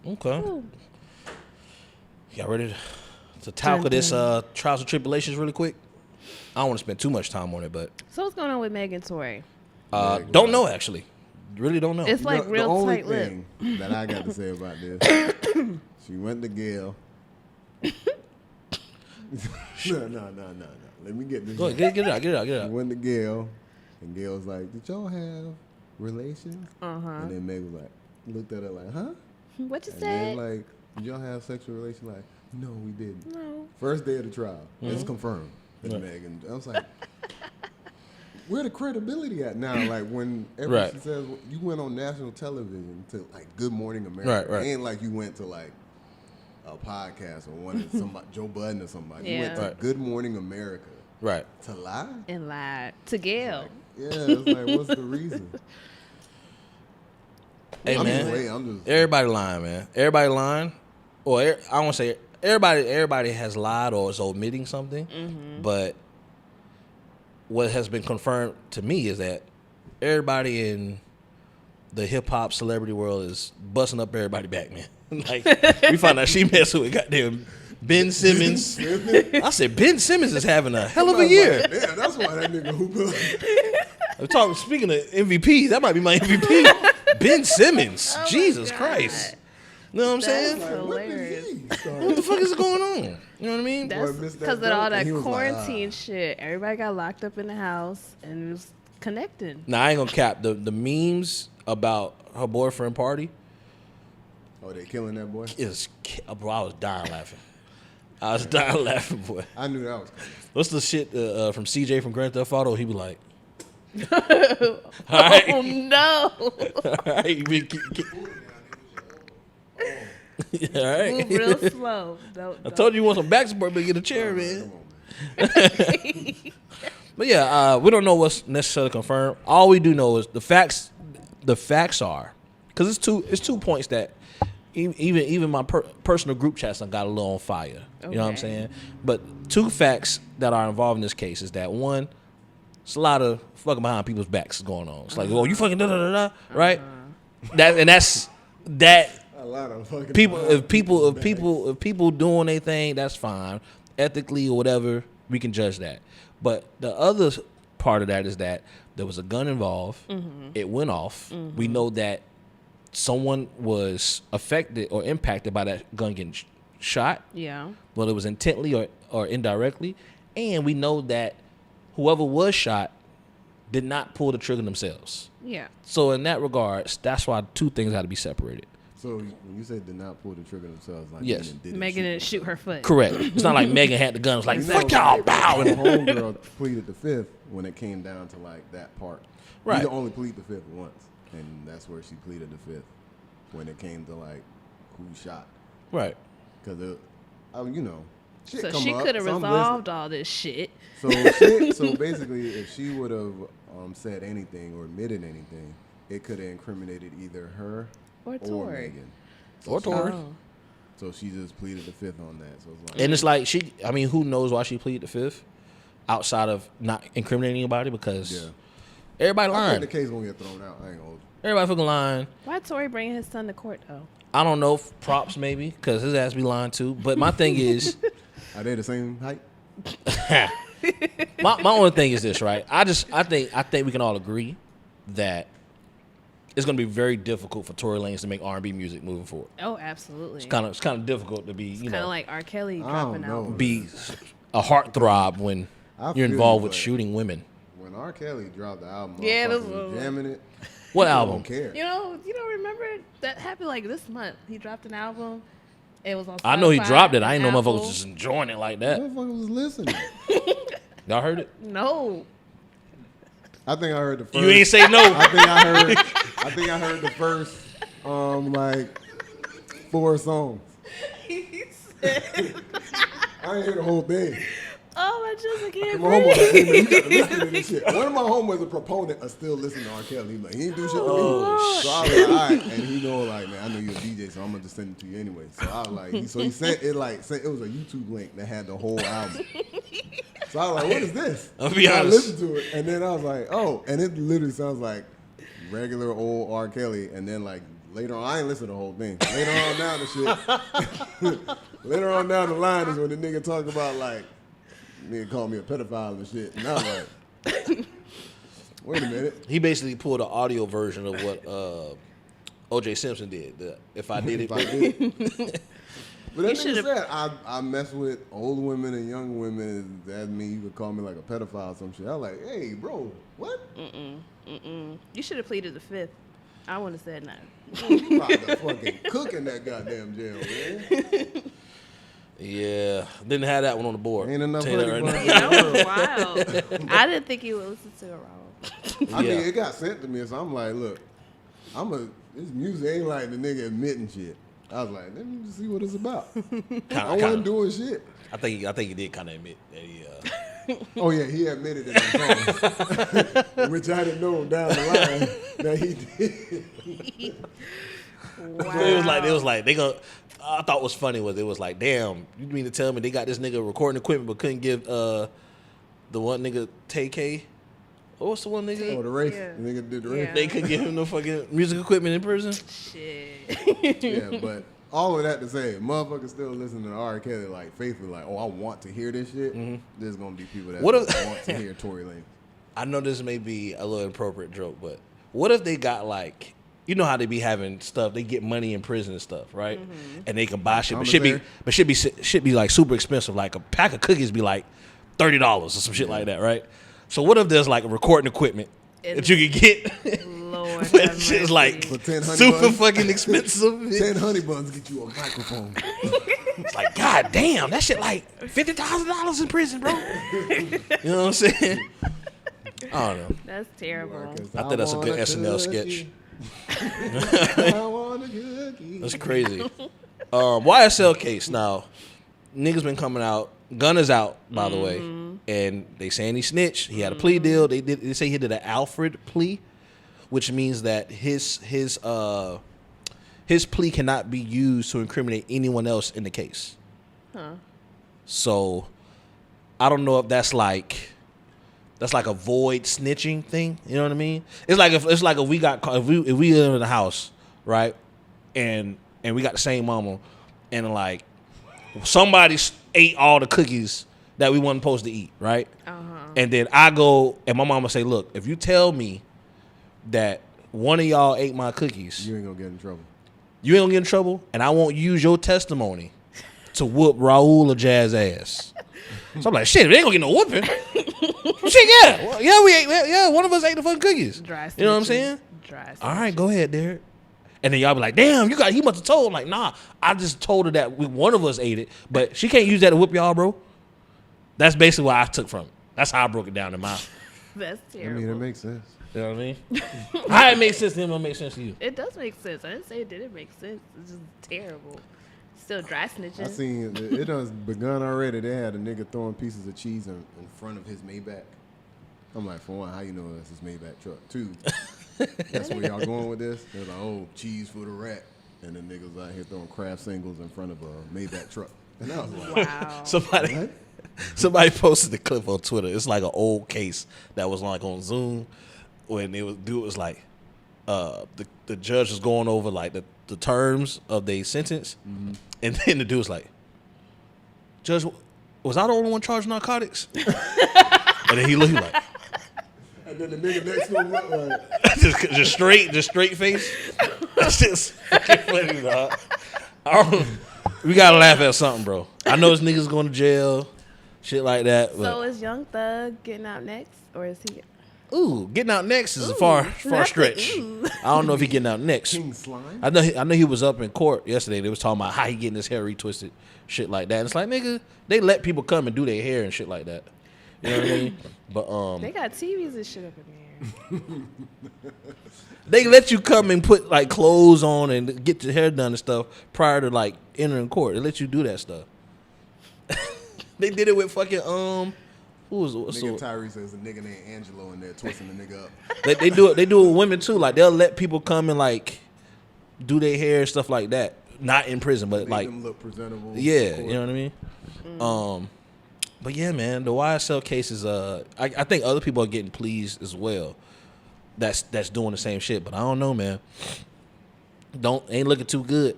Okay. Y'all ready to tackle this trials and tribulations really quick? I don't want to spend too much time on it, but So what's going on with Megan Tory? don't know actually. Really don't know. It's like the real only tight lip. thing that I got to say about this, she went to Gail. No. Let me get this. Go ahead, get it out. She went to Gail, and Gail was like, "Did y'all have relations?" And then Meg was like, looked at her like, "Huh?" What you And said? then like, "Did y'all have sexual relations?" Like, "No, we didn't." No. First day of the trial, it's confirmed. And Megan, I was like, where the credibility at now? Like when she says you went on national television to like Good Morning America, Right. It ain't like you went to like a podcast or one of somebody, Joe Budden or somebody. You went to Good Morning America, Right. To lie And lied to Gail. like, yeah, it's like what's the reason? Hey I'm man, just waiting. I'm just everybody lying, man. Everybody lying. Or I don't want to say everybody has lied or is omitting something, but what has been confirmed to me is that everybody in the hip hop celebrity world is busting up everybody back, man. Like we found out she messed with goddamn Ben Simmons. I said Ben Simmons is having a hell of a year. Yeah, that's why that nigga hoop. Speaking of MVP, that might be my MVP. Ben Simmons. Oh my Jesus God. Christ. You know what I'm saying? That's hilarious. What the fuck is going on? You know what I mean? That's Boy, missed that because of all joke, that and he was like, quarantine shit. Everybody got locked up in the house and was connecting. Now I ain't gonna cap the memes about her boyfriend party Oh, they killing that boy? bro. I was dying laughing, boy. I knew that was coming. What's the shit from CJ from Grand Theft Auto? He be like, all right, Oh no! all right, all right. Move real slow. I told you want some back support, but get a chair, man. Come on, man. But yeah, we don't know what's necessarily confirmed. All we do know is the facts. The facts are, because it's two points that even my personal group chats got a little on fire. You know what I'm Okay. saying? But 2 facts that are involved in this case is that one, it's a lot of fucking behind people's backs going on. It's like, oh, you fucking da da da da, right? That's that. A lot of fucking If people doing their thing, that's fine. Ethically or whatever, we can judge that. But the other part of that is that there was a gun involved. It went off. We know that someone was affected or impacted by that gun getting shot, Yeah. whether it was intently or indirectly. And we know that whoever was shot did not pull the trigger themselves. Yeah. So in that regard, that's why 2 things had to be separated. So when you say did not pull the trigger themselves, like Yes. Megan didn't shoot her foot. Correct. It's not like Megan had the gun. It was like, fuck y'all, bow. When homegirl pleaded the 5th when it came down to like that part. Right. You can only plead the 5th once, and that's where she pleaded the 5th when it came to like who shot. Right. Because you know, shit So come she up, could have so I'm resolved all this shit. listening. So basically, if she would have said anything or admitted anything, it could have incriminated either her Or or Tory. Megan. Or Tory. Oh. So she just pleaded the 5th on that. So it's like, And it's like who knows why she pleaded the 5th outside of not incriminating anybody because yeah. everybody I think lying. the case gonna get thrown out. I ain't gonna hold you. Everybody fucking lying. Why Tory bringing his son to court though? I don't know, props maybe, because his ass be lying too. But my thing is, Are they the same height? my only thing is this, right? I think we can all agree that it's gonna be very difficult for Tory Lanez to make R&B music moving forward. Oh, absolutely. It's kind of difficult to be, Kind of like R. Kelly I dropping don't know. out. be a heartthrob when I you're feel involved you, with but shooting women. When R. Kelly dropped the album, Yeah, motherfuckers this was was- jamming it. What I album? don't care. You don't remember that happened like this month? He dropped an album. It was on. I know he Spotify dropped it. I and ain't know Apple. motherfuckers just enjoying it like that. Motherfuckers was listening. Y'all heard it? No. I think I heard the first. You ain't say no. I think I heard the first, like 4 songs. He said, I ain't hear the whole thing. "Oh much as I can My homeboy like, hey, man, you breathe. gotta listen to this shit. One of my homeboys a proponent of still listening to R. Kelly. He like, he ain't do shit to me. Oh, So I was like, all right. And he know, like, man, I know you're a DJ, so I'm gonna just send it to you anyway. So I was like, he sent it it was a YouTube link that had the whole album. So I was like, what is this? I'll be So I honest. listened to it, and then I was like, oh, and it literally sounds like regular old R. Kelly. And then like later on, I ain't listened to the whole thing. Later on down the shit. Later on down the line is when the nigga talk about like, nigga called me a pedophile and shit. And I was like, wait a minute. He basically pulled an audio version of what O.J. Simpson did. If I did it, If I did. But that You nigga should've- said, I mess with old women and young women. That mean you could call me like a pedophile or some shit. I was like, hey, bro, what? You should have pleaded the fifth. I wouldn't have said nothing. You about to fucking cook in that goddamn jail, man. yeah, didn't have that one on the board. Ain't enough Tell you that honey right buns. now. That was wild. I didn't think he would listen to it wrong. I mean, Yeah. it got sent to me, so I'm like, look, this music ain't like the nigga admitting shit. I was like, let me just see what it's about. I wasn't doing shit. I think he did kind of admit that he. Oh yeah, he admitted it in the song, which I didn't know down the line that he did. Wow. It was like they go. I thought was funny was it was like, damn, you mean to tell me they got this nigga recording equipment but couldn't give the one nigga TK? What's the one nigga? Oh, the race. Yeah. The nigga did the race. Yeah. They couldn't give him no fucking music equipment in prison. Shit. Yeah, but all of that to say, motherfuckers still listening to R. Kelly like faithfully, like, oh, I want to hear this shit. There's gonna be people that What if- want to hear Tory Lanez. I know this may be a little inappropriate joke, but what if they got like, you know how they be having stuff, they get money in prison and stuff, right? And they can buy shit, but should be like super expensive. Like a pack of cookies be like $30 or some shit like that, right? So what if there's like a recording equipment that you could get? Lord. But have shit's mercy. like For 10 honey super buns? fucking expensive. 10 honey buns get you a microphone. It's like, God damn, that shit like $50,000 in prison, bro. You know what I'm saying? I don't know. That's terrible. I think that's a good SNL sketch. I want a cookie. That's crazy. YSL case now. Niggas been coming out. Gunna's out, by the way, and they saying he snitched. He had a plea deal. They say he did an Alfred plea, which means that his plea cannot be used to incriminate anyone else in the case. So I don't know if that's like a void snitching thing. You know what I mean? It's like if we got if we live in the house, right, and we got the same mama, and like somebody ate all the cookies that we weren't supposed to eat, right? And then I go and my mama say, look, if you tell me that one of y'all ate my cookies, You ain't gonna get in trouble. you ain't gonna get in trouble, and I won't use your testimony to whoop Raul or Jazz ass. So I'm like, shit, they ain't gonna get no whooping. Shit, yeah. Well, yeah, we ate, yeah, one of us ate the fucking cookies. Dry You know what I'm snitches. saying? Dry All right, go ahead, Derek. And then y'all be like, damn, he must have told. I'm like, nah, I just told her that one of us ate it, but she can't use that to whip y'all, bro. That's basically what I took from it. That's how I broke it down in my. That's I terrible. mean, it makes sense. You know what I mean? How it makes sense to him, don't make sense to you. It does make sense. I didn't say it didn't make sense. It's just terrible. Still dry snitching. I seen it done begun already. They had a nigga throwing pieces of cheese in front of his Maybach. I'm like, for one, how you know that's his Maybach truck? Two, that's where y'all going with this? They're like, oh, cheese for the rat. And the niggas out here throwing Kraft singles in front of a Maybach truck. And I was like, Wow. Somebody posted the clip on Twitter. It's like an old case that was like on Zoom when dude was like, the judge was going over like the terms of their sentence, and then the dude was like, Judge, was I the only one charged narcotics? And then he looked like, and then the nigga next to him looked like, just straight face. That's just fucking funny, dog. We gotta laugh at something, bro. I know this niggas going to jail, shit like that. But So is Young Thug getting out next, or is he? getting out next is a far not the stretch. ooh. I don't know if he getting out next. King Slime? I know he was up in court yesterday. They was talking about how he getting his hair retwisted, shit like that. And it's like, nigga, they let people come and do their hair and shit like that. You know what I mean? But They got TVs and shit up in there. they let you come and put like clothes on and get your hair done and stuff prior to like entering court. They let you do that stuff. They did it with fucking Who was Nigga Tyrese says a nigga named Angelo in there twisting the nigga up. they do it. They do it with women too. Like they'll let people come and like do their hair and stuff like that. Not in prison, but Make like them look presentable. yeah, you know what I mean. But yeah, man, the YSL case is I think other people are getting pleased as well. That's doing the same shit, but I don't know, man. Ain't looking too good.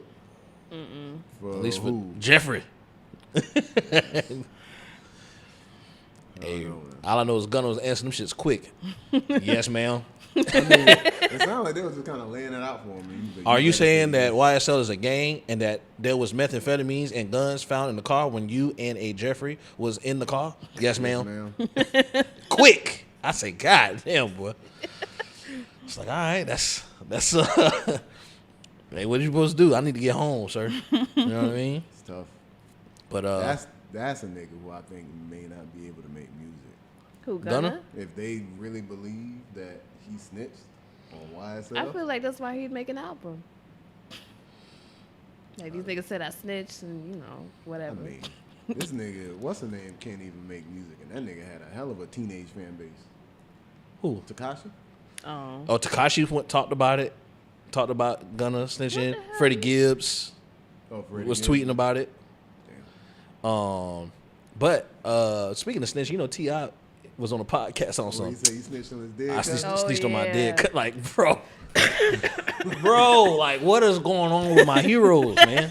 For At least for who? Jeffrey. I Hey, don't know, man. all I know is Gunna was answering them shits quick. Yes, ma'am. I mean, it sounded like they was just kind of laying it out for him. Are you saying that YSL is a gang and that there was methamphetamines and guns found in the car when you and a Jeffrey was in the car? Yes, ma'am. Quick. I say, God damn, boy. It's like, all right, that's hey, what are you supposed to do? I need to get home, sir. You know what I mean? It's tough. But That's a nigga who I think may not be able to make music. Who, Gunna? Gunna? If they really believe that he snitched on YSL, I feel like that's why he'd make an album. Like these niggas said I snitched and whatever. I mean, this nigga, what's the name, can't even make music, and that nigga had a hell of a teenage fan base. who? Takashi? Oh. Oh, Tekashi talked about it. Talked about Gunna snitching. Freddie Gibbs Oh, Freddie was Gibbs? tweeting about it. Damn. But speaking of snitch, T.I. was on a podcast on What he something. said he snitched on his dead I cousin? snitched on my yeah. dead cut. Like, bro, like, what is going on with my heroes, man?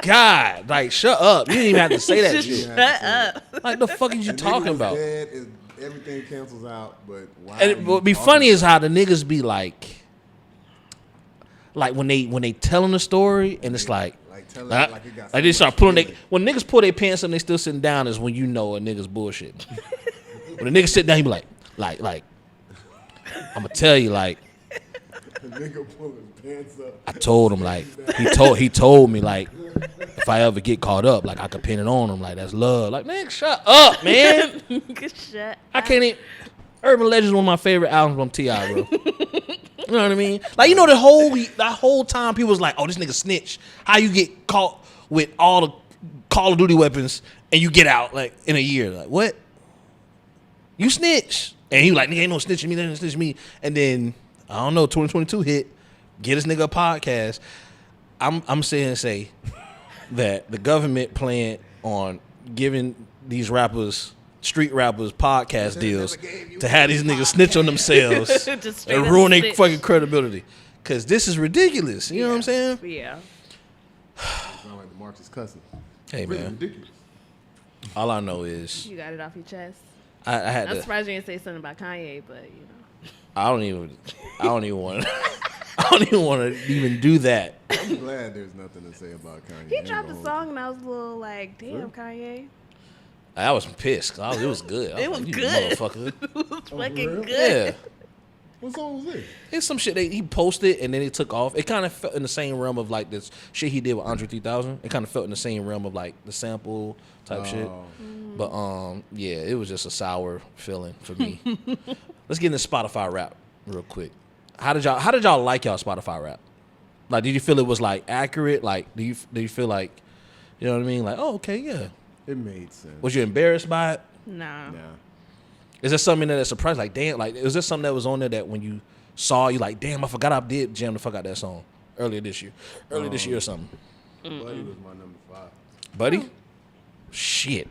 God, like, shut up. You didn't even have to say that shit. Shut up. Like, the fuck is you The nigga talking was about? dead, everything cancels out, but why? And it would be funny is how the niggas be like when they telling the story and it's like tell it like it got so they much start pulling feeling. when niggas pull their pants up and they still sitting down is when you know a nigga's bullshit. When the nigga sit down, he be like I'm gonna tell you like The nigga pull his pants up. I told him like he told me like if I ever get caught up like I could pin it on him like that's love. Like man, shut up, man. Shut I can't even. Urban Legends is one of my favorite albums from T.I., bro. You know what I mean? Like, that whole time people was like, oh, this nigga snitch. How you get caught with all the Call of Duty weapons and you get out, like, in a year? Like, what? You snitch. And he was like, nigga, ain't no snitching me, ain't no snitching me. And then, I don't know, 2022 hit, get this nigga a podcast. I'm saying that the government planned on giving these rappers street rappers podcast deals to have these niggas snitch on themselves Just straight and up ruin their snitch. fucking credibility. Cause this is ridiculous. You know what I'm saying? Yeah. Sound like the Marxist cussing. Hey Really man, ridiculous. all I know is You got it off your chest. I had I'm to. surprised you didn't say something about Kanye, but I don't even want. I don't even want to even do that. I'm glad there's nothing to say about Kanye. he I ain't dropped gonna a hold song and I was a little like, damn, Kanye. I was pissed. It was good. It was like, you good. motherfucker. It was fucking real? good. Yeah. What song was this? It's some shit he posted and then it took off. It kind of felt in the same realm of like this shit he did with Andre 3000. It kind of felt in the same realm of like the sample type shit. Oh. But yeah, it was just a sour feeling for me. Let's get into Spotify rap real quick. How did y'all like y'all Spotify rap? Like, did you feel it was like accurate? Like, do you feel like, you know what I mean? Like, oh, okay, yeah. It made sense. Was you embarrassed by it? Nah. Nah. Is there something that surprised? Like, damn, like, is there something that was on there that when you saw, you like, damn, I forgot I did jam the fuck out that song earlier this year or something? Buddy was my number 5. Buddy? Shit.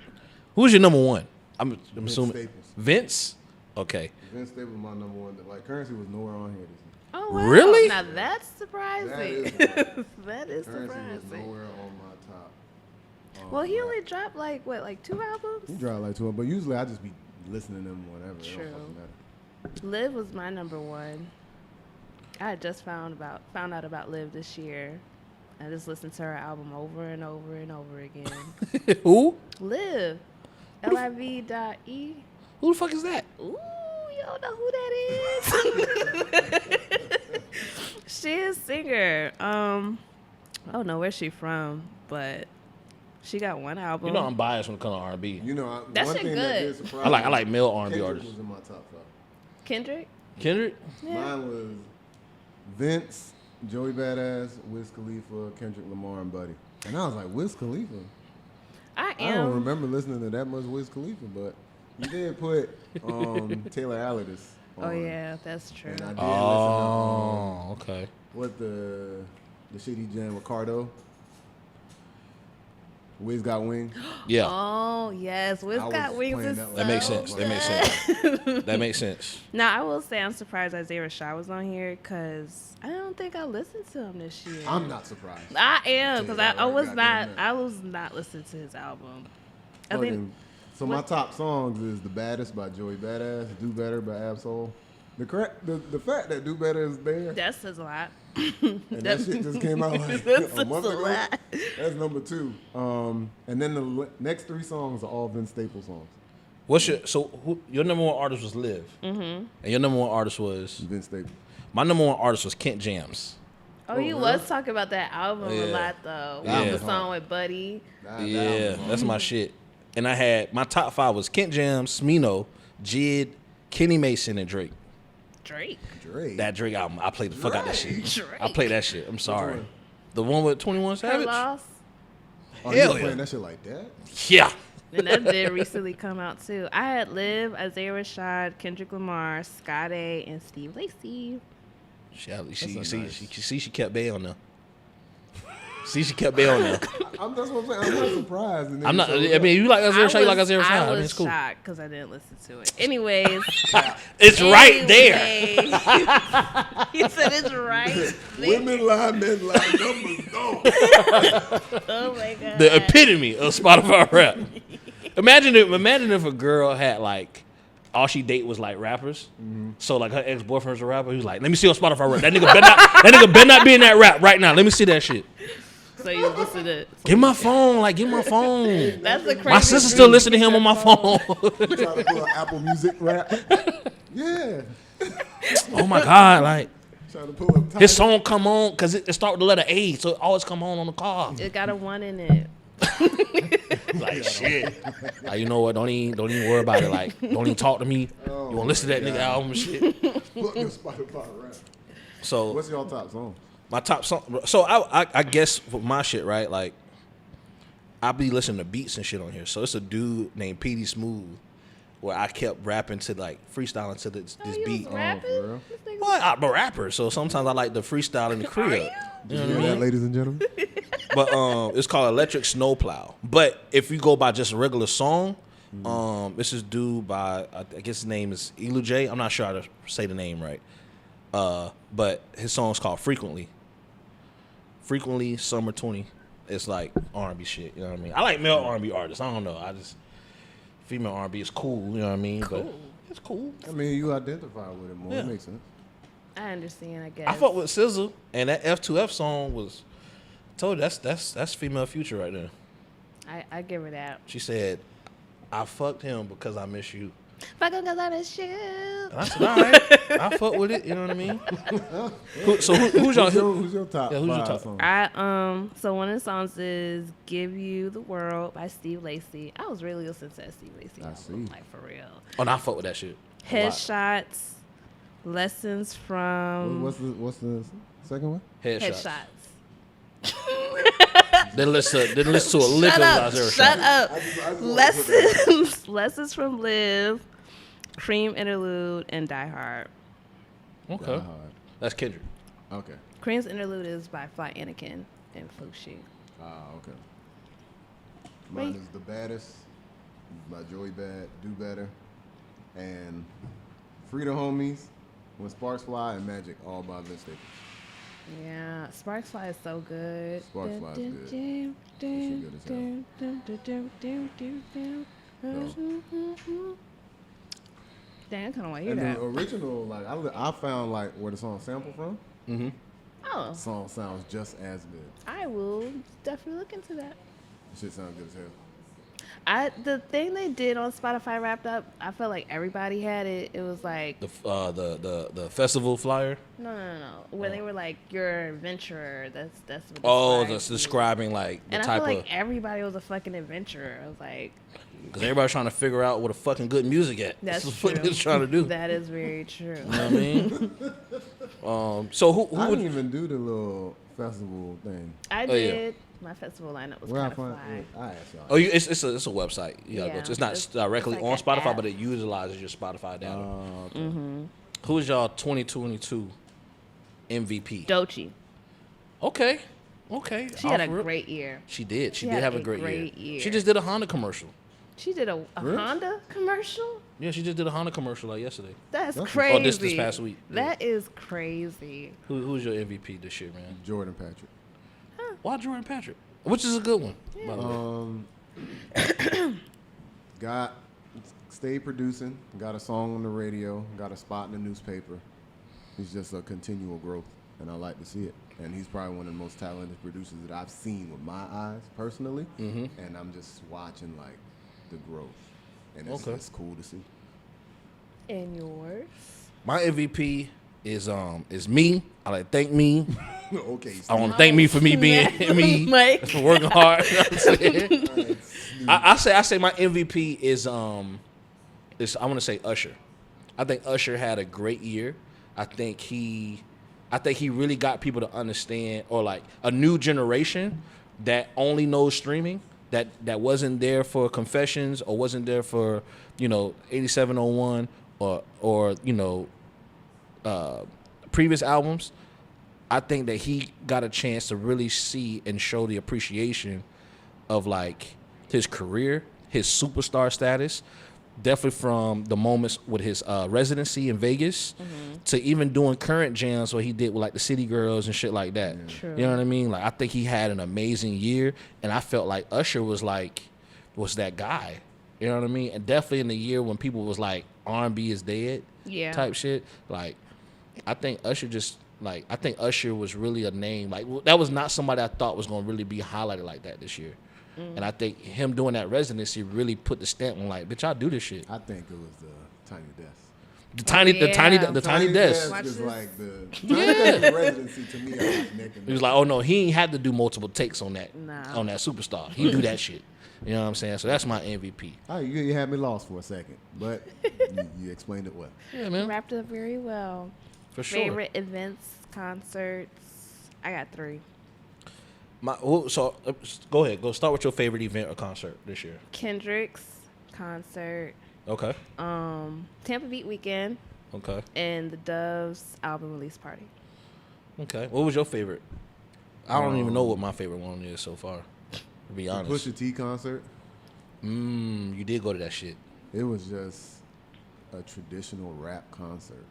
Who's your number one? I'm Vince assuming Staples. Vince? Okay. Vince Staples was my number 1. Like, Currency was nowhere on here this year. Oh, wow. Really? Now that's surprising. That is surprising. That is Currency was surprising. nowhere on my top. Well, he rap. only dropped like 2 He albums? dropped like 2, but usually I just be listening to them whenever. It True. don't fucking matter. Liv was my number 1. I had just found out about Liv this year. I just listened to her album over and over and over again. Who? Liv. Liv.E. Who the fuck is that? Ooh, you don't know who that is. She is a singer. I don't know where she from, but she got one album. You know I'm biased when it comes to R&B. You know, That one shit thing that good. did surprise I like me, male R&B Kendrick artists. was in my top 5. Kendrick? Kendrick? Yeah. Mine was Vince, Joey Badass, Wiz Khalifa, Kendrick Lamar, and Buddy. And I was like, Wiz Khalifa? I I don't am. remember listening to that much Wiz Khalifa, but You did put Taylor Allidus on. Oh yeah, that's true. And I did Oh, okay. what the shit he jammed with Cardo. Wiz Got Wings. Yeah, Oh yes, Wiz I was Got Wings playing is that so one. that makes sense. That makes sense. That makes sense. Now I will say I'm surprised Isaiah Rashad was on here because I don't think I listened to him this year. I'm not surprised. I am because I was Goddamn not. that. I was not listening to his album. I think Fucking- so my top songs is The Baddest by Joey Badass, Do Better by Absol. The fact that Do Better is there that says a lot. and that shit just came out like That a month says a ago. lot. That's number 2. And then the next 3 songs are all Vince Staples songs. What's your number one artist was Liv, and your number one artist was Vince Staples. my number one artist was Kent Jams. Oh, you really? was talking about that album a Yeah. lot though. Yeah. The song with Buddy. That Yeah, album's that's my shit. And I had my top 5 was Kent Jams, Smino, Jid, Kenny Mason, and Drake. Drake. Drake. That Drake album, I played the fuck out that shit. Drake. I played that shit. I'm sorry. one? The one with 21 Her Savage? Loss. Oh, Hell you was yeah. playing that shit like that? Yeah. And that did recently come out too. I had Liv, Isaiah Rashad, Kendrick Lamar, Scott A, and Steve Lacy. She kept Bay on there. See, she kept Bay on there. That's what I'm saying. I'm not surprised. And then I'm not. you showed I up. mean, you like Isaiah Rashad, you like Isaiah Rashad. I I was mean, it's cool. shocked because I didn't listen to it. Anyways. It's right there. Anyway. He said it's right there. Women lie, men lie, numbers don't. Oh my God. The epitome of Spotify rap. Imagine if a girl had like all she date was like rappers. So like her ex boyfriend's a rapper. He was like, "Let me see your Spotify rap. That nigga better not be in that rap right now. Let me see that shit. So you listen to Give my phone. Like, give my phone. that's the crazy. My sister still listen to him on my phone. Try to pull an Apple Music rap. Yeah. Oh my God, like Trying to pull up his song come on because it start with the letter A, so it always come on the car. It got a 1 in it. Like shit. Like, you know what? Don't even worry about it. Like, don't even talk to me. You want to listen to that nigga album and shit. Look at Spotify rap. So What's your top song? my top song. So I guess for my shit, right? Like, I be listening to beats and shit on here. So it's a dude named PD Smooth, where I kept rapping to like freestyling to this You beat. was rapping? for real? This nigga- Well, I'm a rapper, so sometimes I like to freestyle in the crib. you? Did you hear that, ladies and gentlemen? But it's called Electric Snowplow. But if you go by just a regular song, this is due by I guess his name is Elu J. I'm not sure how to say the name right. But his song's called Frequently. Frequently Summer 20. It's like R&B shit, you know what I mean? I like male R&B artists. I don't know. I just female R&B is cool, you know what I mean? Cool. But it's cool. I mean, you identify with it more. Yeah. It makes sense. I understand, I guess. I fuck with SZA, and that F2F song was told you, that's female future right there. I give her that. She said, "I fucked him because I miss you." Fuck him 'cause I miss you. And I said, "All right, I fuck with it." You know what I mean? Who's your Who's your top Yeah, who's your five top? song? So one of the songs is "Give You the World" by Steve Lacy. I was really listening to that Steve Lacy I album, see. like for real. Oh, no, I fuck with that shit. A lot. Headshots, lessons from What's the second one? Headshots. Headshots. Didn't listen to a lick Shut of up! Isaiah Shut Rashad. up! I just wanna put that Lessons from Live, Cream Interlude, and Die Hard. Okay, hard. that's Kendrick. Okay. Cream's Interlude is by Fly Anakin and Fushi. Okay. Mine Wait. is The Baddest by Joey Bad, Do Better, and Free the Homies, When Sparks Fly, and Magic, all by Vince Staples. Yeah, Sparks Fly is so good. Sparks Fly is good. That shit good Damn, I kind of want to hear And that. the original, like I found like where the song sampled from. Oh, The song sounds just as good. I will definitely look into that. The shit sounds good as hell. The thing they did on Spotify Wrapped Up, I felt like everybody had it. It was like The festival flyer. no. When they were like, "You're an adventurer." That's what. Oh, describes that's you. describing like the And I type feel of like everybody was a fucking adventurer. I was like, because everybody's trying to figure out what a fucking good music at. "That's what true." they're trying to do. That is very true. You know what I mean? So who I would didn't even do the little festival thing? I Oh, yeah. did. My festival lineup was Where I kind of find? fly. I asked y'all. Oh, it's a website. You gotta go Yeah, to. It's not it's directly like on an Spotify, app. but it utilizes your Spotify data. Okay. Who is y'all 2022 MVP? Doechii. Okay. She had a Off rip. great year. She did. She She did had have a a great great year. year. She just did a Honda commercial. She did a Really? Honda commercial? Yeah, she just did a Honda commercial like yesterday. That's That's- crazy. Oh, this past week. That is crazy. Who's your MVP this year, man? Jordan Patrick. Why Jordan Patrick? Which is a good one. By the way. Got stayed producing. Got a song on the radio. Got a spot in the newspaper. He's just a continual growth, and I like to see it. And he's probably one of the most talented producers that I've seen with my eyes personally. And I'm just watching like the growth, and it's cool to see. And yours? My MVP is me. I like to thank me. Okay. I want to thank me for me being me, Mike. for working hard. You know what I'm saying? I say my MVP is I want to say Usher. I think Usher had a great year. I think he really got people to understand, or like a new generation that only knows streaming, that wasn't there for Confessions or wasn't there for 8701 or previous albums. I think that he got a chance to really see and show the appreciation of like his career, his superstar status, definitely from the moments with his residency in Vegas to even doing current jams what he did with like the City Girls and shit like that. True. You know what I mean? Like I think he had an amazing year, and I felt like Usher was that guy. You know what I mean? And definitely in the year when people was like R&B is dead, type shit. Like I think Usher was really a name. Like that was not somebody I thought was gonna really be highlighted like that this year. And I think him doing that residency really put the stamp on like, bitch, I do this shit. I think it was the Tiny Desk. The tiny desk. Watch is this. like the Tiny Desk residency to me. I was neck and He was neck. like, oh no, he ain't had to do multiple takes on that Nah. on that superstar. He do that shit. You know what I'm saying? So that's my MVP. Oh, you had me lost for a second, but you explained it well. Yeah, man. Wrapped up very well. For sure. Favorite events, concerts. I got 3. So go ahead. Go start with your favorite event or concert this year. Kendrick's concert, Okay. Tampa Beat Weekend, Okay. and the Doves album release party. Okay. What was your favorite? I don't even know what my favorite one is so far. To be The honest. Pusha T concert. You did go to that shit. It was just a traditional rap concert,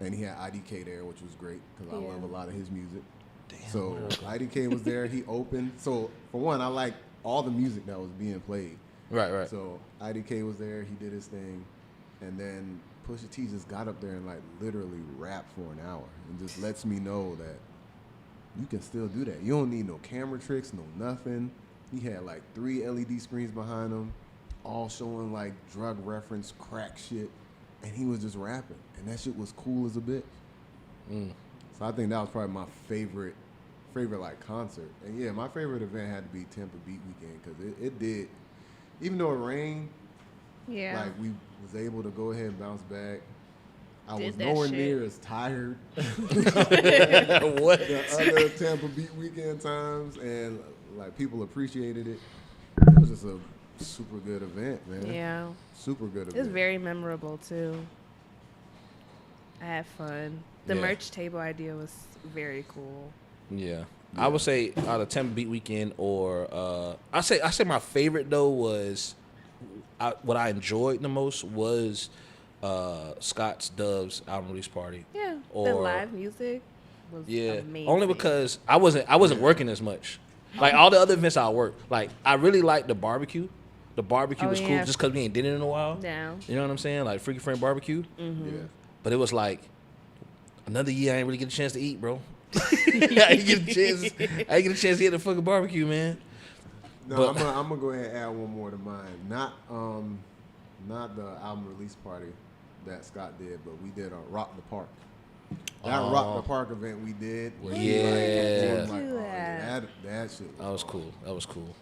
and he had IDK there, which was great because I Yeah. love a lot of his music. So IDK was there. He opened. So for one, I like all the music that was being played. Right. So IDK was there. He did his thing, and then Pusha T just got up there and like literally rapped for an hour, and just lets me know that you can still do that. You don't need no camera tricks, no nothing. He had like 3 LED screens behind him, all showing like drug reference, crack shit, and he was just rapping, and that shit was cool as a bitch. So I think that was probably my favorite like concert. And yeah, my favorite event had to be Tampa Beat Weekend because it did, even though it rained, Yeah. like we was able to go ahead and bounce back. I Did was that nowhere shit. near as tired What? the other Tampa Beat Weekend times, and like people appreciated it. It was just a super good event, man. Yeah. Super good event. It was very memorable too. I had fun. The Yeah. merch table idea was very cool. Yeah. I would say out of Tampa Beat Weekend or I say my favorite though was what I enjoyed the most was Scott's Doves album release party. Yeah. The Or- live music was amazing. Only because I wasn't working as much. Like all the other events I worked. Like I really liked the barbecue. The barbecue Oh, was cool yeah. just because we ain't did it in a while. Yeah. You know what I'm saying? Like Freaky Friend barbecue. Mm-hmm. Yeah. But it was like another year I ain't really get a chance to eat, bro. I ain't get a chance to eat the fucking barbecue, man. No, But- I'm gonna go ahead and add one more to mine. Not the album release party that Scott did, but we did Rock the Park. That Rock the Park event we did. Where he, Yeah. performed, Do oh, that. that shit. That was hard. cool. That was cool.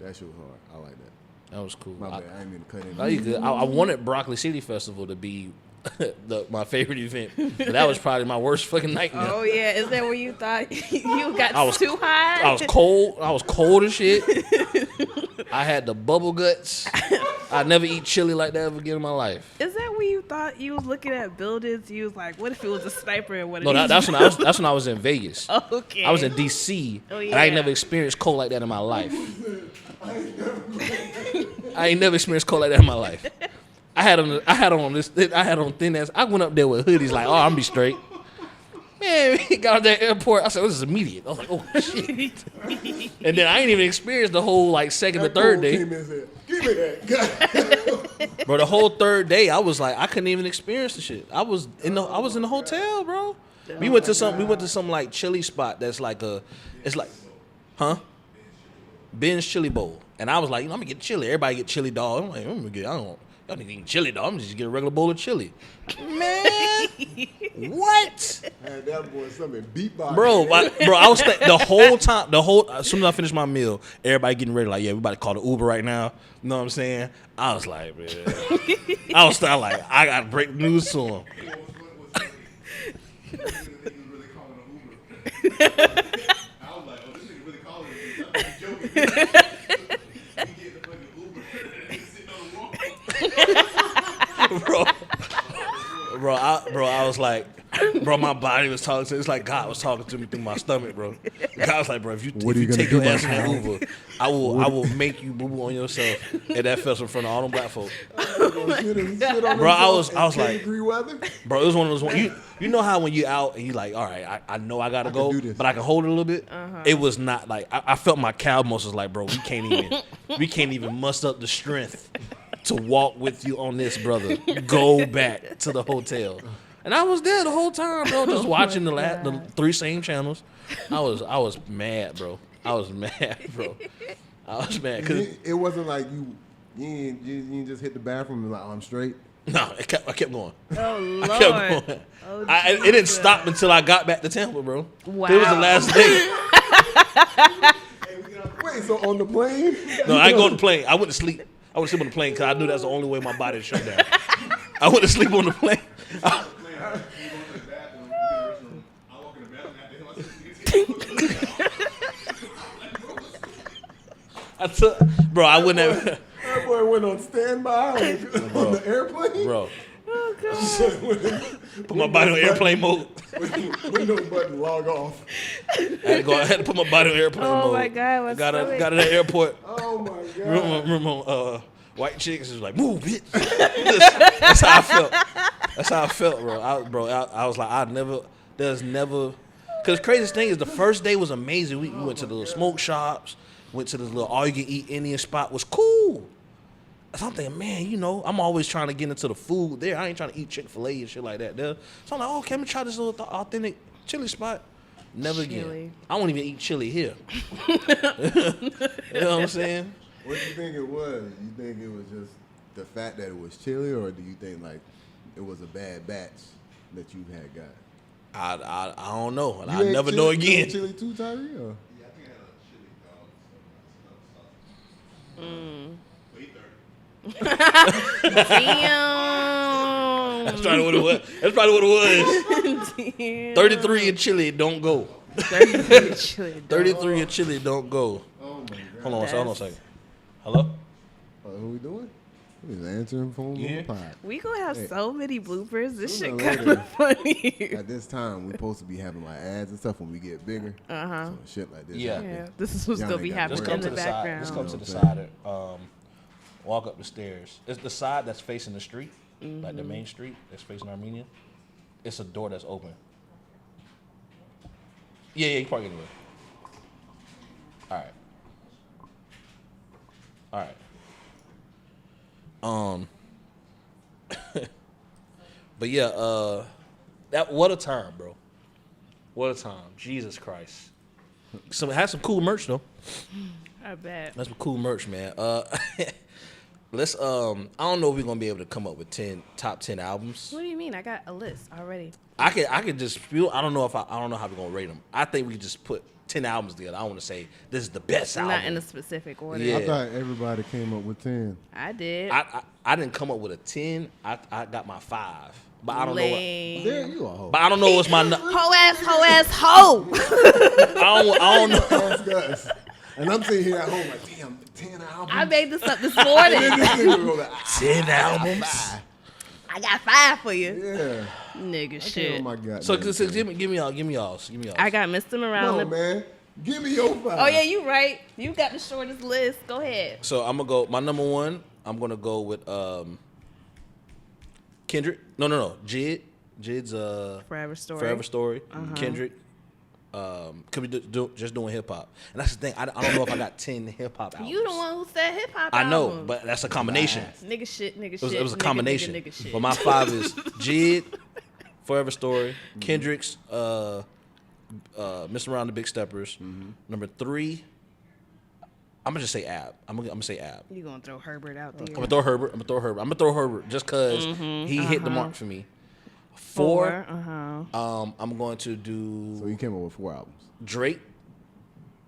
That shit was hard. I like that. That was cool. My bad. I didn't mean to cut in. Oh, you good. I wanted Broccoli City Festival to be my favorite event. But that was probably my worst fucking nightmare. Oh yeah, is that where you thought you got too high? I was cold. I was cold as shit. I had the bubble guts. I never eat chili like that ever again in my life. Is that where you thought you was looking at buildings? You was like, what if it was a sniper and what? No, that's when I was in Vegas. Okay. I was in DC, and I ain't never experienced cold like that in my life. I ain't never experienced cold like that in my life. I had on thin ass. I went up there with hoodies like, oh, I'm be straight. Man, we got out that airport. I said, this is immediate. I was like, oh shit. And then I ain't even experienced the whole like second or third day. Give me that. Bro, the whole third day, I was like, I couldn't even experience the shit. I was in the hotel, bro. We went to some like chili spot that's like Ben's Chili Bowl. And I was like, I'm gonna get chili. Everybody get chili dog. I'm like, y'all need to eat chili dog. I'm just get a regular bowl of chili. Man, what? Man, that boy something beatbox. Bro, I was the whole time, as soon as I finished my meal, everybody getting ready, like, yeah, we about to call the Uber right now. You know what I'm saying? I was like, man. I gotta break the news to him. Bro, I was like, bro, my body was talking to me. It's like God was talking to me through my stomach, bro. God was like, bro, if you take your ass in that Uber, I will make you boo on yourself. And that fell in front of all them black folks. Bro, I was like, bro, it was one of those ones. You know how when you're out and you like, all right, I know I gotta go, but I can hold it a little bit. It was not like I felt my cow muscles like, bro, we can't even muster up the strength to walk with you on this, brother. Go back to the hotel. And I was there the whole time, bro, just watching the 3 same channels. I was mad, bro. I was mad, cause it wasn't like you just hit the bathroom and like, oh, I'm straight. No, I kept going. Oh Lord. I kept going. Oh, It didn't stop until I got back to Tampa, bro. Wow. It was the last day. Wait, so on the plane? No, I ain't go on the plane. I went to sleep. I went to sleep on the plane because I knew that's the only way my body would shut down. I went to sleep on the plane. I wouldn't have. That boy went on standby on the airplane. Bro. Oh God. Put my body on airplane mode. Windows button, log off. I had to put my body on airplane mode. Oh my God. Got to the airport. Oh my God. Remember white chicks was like, move, bitch. That's how I felt, bro. I was like, because the craziest thing is the first day was amazing. We went to the little smoke shops, went to this little all-you-can-eat Indian spot. Was cool. So I'm thinking, man, I'm always trying to get into the food there. I ain't trying to eat Chick-fil-A and shit like that there. So I'm like, okay, let me try this little authentic chili spot. Never again. I won't even eat chili here. You know what I'm saying? What do you think it was? You think it was just the fact that it was chili, or do you think like it was a bad batch that you had got? I don't know, and I'll never know again. You had chili too, Tyree? Or? Yeah, I think I had a chili dog. Damn. That's probably what it was. Damn. 33 in chili, don't go. 33 in chili, don't go. Oh my God. Hold on a second. Hello? Who we doing? He's answering phone on the pod. We gonna have so many bloopers. This shit Sooner or kind of funny. At this time, we're supposed to be having like ads and stuff when we get bigger. So shit like this. Yeah. Yeah, this is what's Y'all gonna ain't be got happening Just work. in the background. Just come to the You know what side. Walk up the stairs. It's the side that's facing the street, like the main street that's facing Armenia. It's a door that's open. Yeah, you park anywhere. All right. But yeah, what a time, bro. What a time. Jesus Christ. Had some cool merch though. I bet. That's some cool merch, man. Let's I don't know if we're gonna be able to come up with top 10 albums. What do you mean? I got a list already. I could just feel. I don't know how we're gonna rate them. I think we could just put 10 albums together. I don't want to say this is the best album. Not in a specific order. Yeah. I thought everybody came up with 10. I did. I didn't come up with a 10. I got my 5, but I don't know. There you are. But I don't know what's my. Hoe ass hoe. I don't know. Ask us. And I'm sitting here at home like, damn, 10 albums. I made this up this And then morning. this nigga go like, 10 albums. I got 5 for you. Yeah. Nigga Oh shit. my God. So give me y'all's. I got Mr. Morale. No, man. Give me your 5. Oh yeah, you right. You got the shortest list. Go ahead. So I'm gonna go. My number 1. I'm gonna go with Kendrick. No. Jid's Forever Story. Forever Story. Kendrick. Could be just doing hip hop, and that's the thing. I don't know if I got 10 hip hop albums. You the one who said hip hop. I know, albums. but that's a combination. Nigga shit, nigga shit. It was a nigga, combination. Nigga, shit. But my 5 is Jid, Forever Story, Kendrick's, Mr. Around the Big Steppers. Number 3, I'm gonna just say Ab. I'm gonna say Ab. You gonna throw Herbert out there? I'm gonna throw Herbert. I'm gonna throw Herbert just cause he hit the mark for me. 4. I'm going to do So you came up with 4 albums. Drake.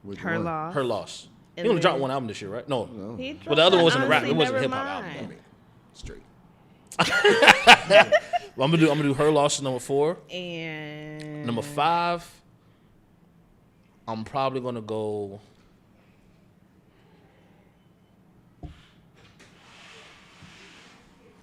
Which Her one? Loss. Her Loss. He And only dropped then- 1 album this year, right? No. He But the other one wasn't a rap. honestly, It wasn't a never hip hop album. mind. Straight. Well, I'm gonna do Her Loss is number 4. And Number 5. I'm probably gonna go.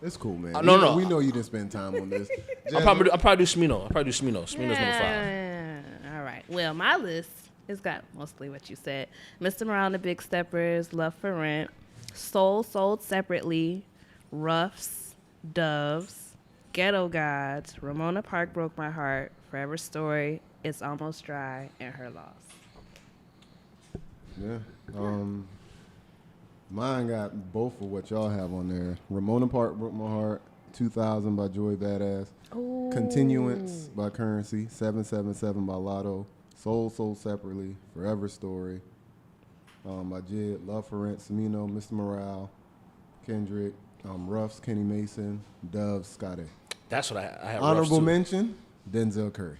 It's cool, man. No. We know you didn't spend time on this. I'll probably do Smino. Smino's number 5. Yeah. All right. Well, my list has got mostly what you said. Mr. Morale and the Big Steppers, Love for Rent, Soul Sold Separately, Ruffs, Doves, Ghetto Gods, Ramona Park Broke My Heart, Forever Story, It's Almost Dry, and Her Loss. Yeah. Mine got both of what y'all have on there. Ramona Park Broke My Heart, 2000 by Joy Badass. Ooh. Continuance by Currency, 777 by Lotto, Soul Sold Separately, Forever Story by Jid, Love for Rent, Samino, Mr. Morale, Kendrick, Ruffs, Kenny Mason, Doves, Scotty. That's what I have. Honorable Ruffs too. mention, Denzel Curry.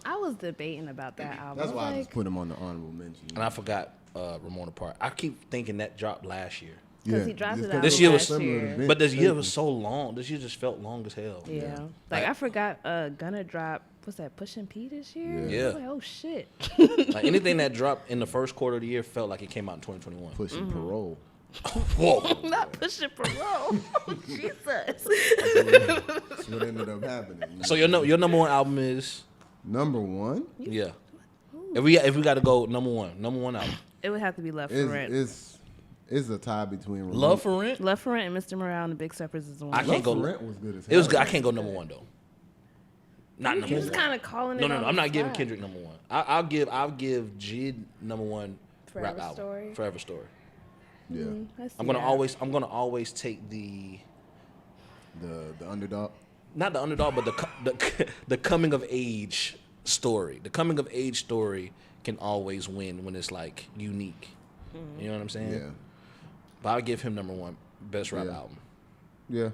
I was debating about that album. That's why I like, just put him on the honorable mention. And I forgot Ramona Park. I keep thinking that dropped last year. Because he dropped it out This year was last similar to year. Ben. But this year was so long. This year just felt long as hell. Yeah. Like, I forgot Gunna drop, what's that, Pushin' P this year? Yeah. I was like, oh, shit. Like anything that dropped in the first quarter of the year felt like it came out in 2021. Pushing Parole. Whoa. Not Pushing Parole. Jesus. That's what ended up happening. So your number 1 album is Number 1 yeah. If we got to go number 1 album. It would have to be Love for Rent. is a tie between Ramona. Love for Rent. Love for Rent and Mr. Morale and the Big Steppers is the one. I can't go. Love for Rent was good as hell. It was good. I can't go number 1 though. Not number You 1. was kind of calling it. No. on I'm the not giving spot. Kendrick number 1. I'll give Jid number 1 Forever rap album. Story? Forever Story. Yeah. I see I'm gonna that. always take the The underdog. not the underdog, but the coming of age story. The coming of age story can always win when it's like unique. You know what I'm saying? Yeah. But I'll give him number 1 best rap Yeah. album. Yeah.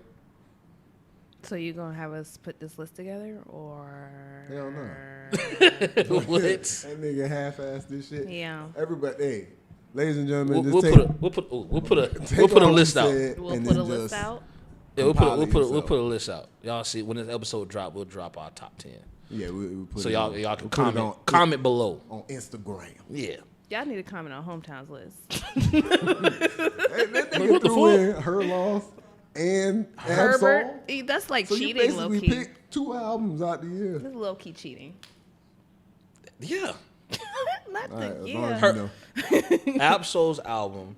So you gonna have us put this list together, or? Hell no. What? That nigga half-assed this shit. Yeah. Everybody, hey, ladies and gentlemen, We'll just put a take list all he out. said We'll and put a then list just out. Yeah, compile we'll it put yourself. a list out. Y'all see when this episode drop, we'll drop our top 10. Yeah, we put So it y'all on- y'all can we put it comment below. on Instagram. Yeah. Y'all need to comment on Hometowns list. Hey, that nigga what the threw fuck? in Her Loss and Herbert, Absol. that's like So you cheating, low basically key. picked 2 albums out the year. This is low key cheating. Yeah. Not All the right, as long yeah. as you know. Absol's album,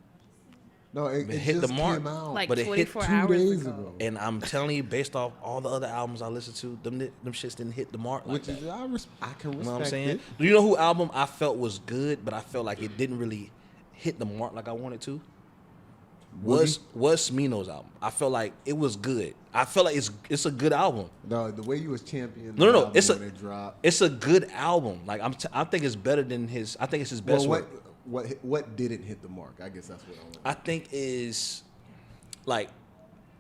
No, it hit the just mark. came out Like but it hit 24 2 hours days ago. ago. and I'm telling you, based off all the other albums I listened to, them shits didn't hit the mark like Which that. is, I can respect You know what I'm saying? it. Do you know who album I felt was good, but I felt like it didn't really hit the mark like I wanted to? Was Smino's album. I felt like it was good. I felt like it's a good album. No, the way you was championing No, the no, album it's when a it dropped. it's a good album. Like I think it's better than his. I think it's his best Well, work. what didn't hit the mark? I guess that's what I want. I think is like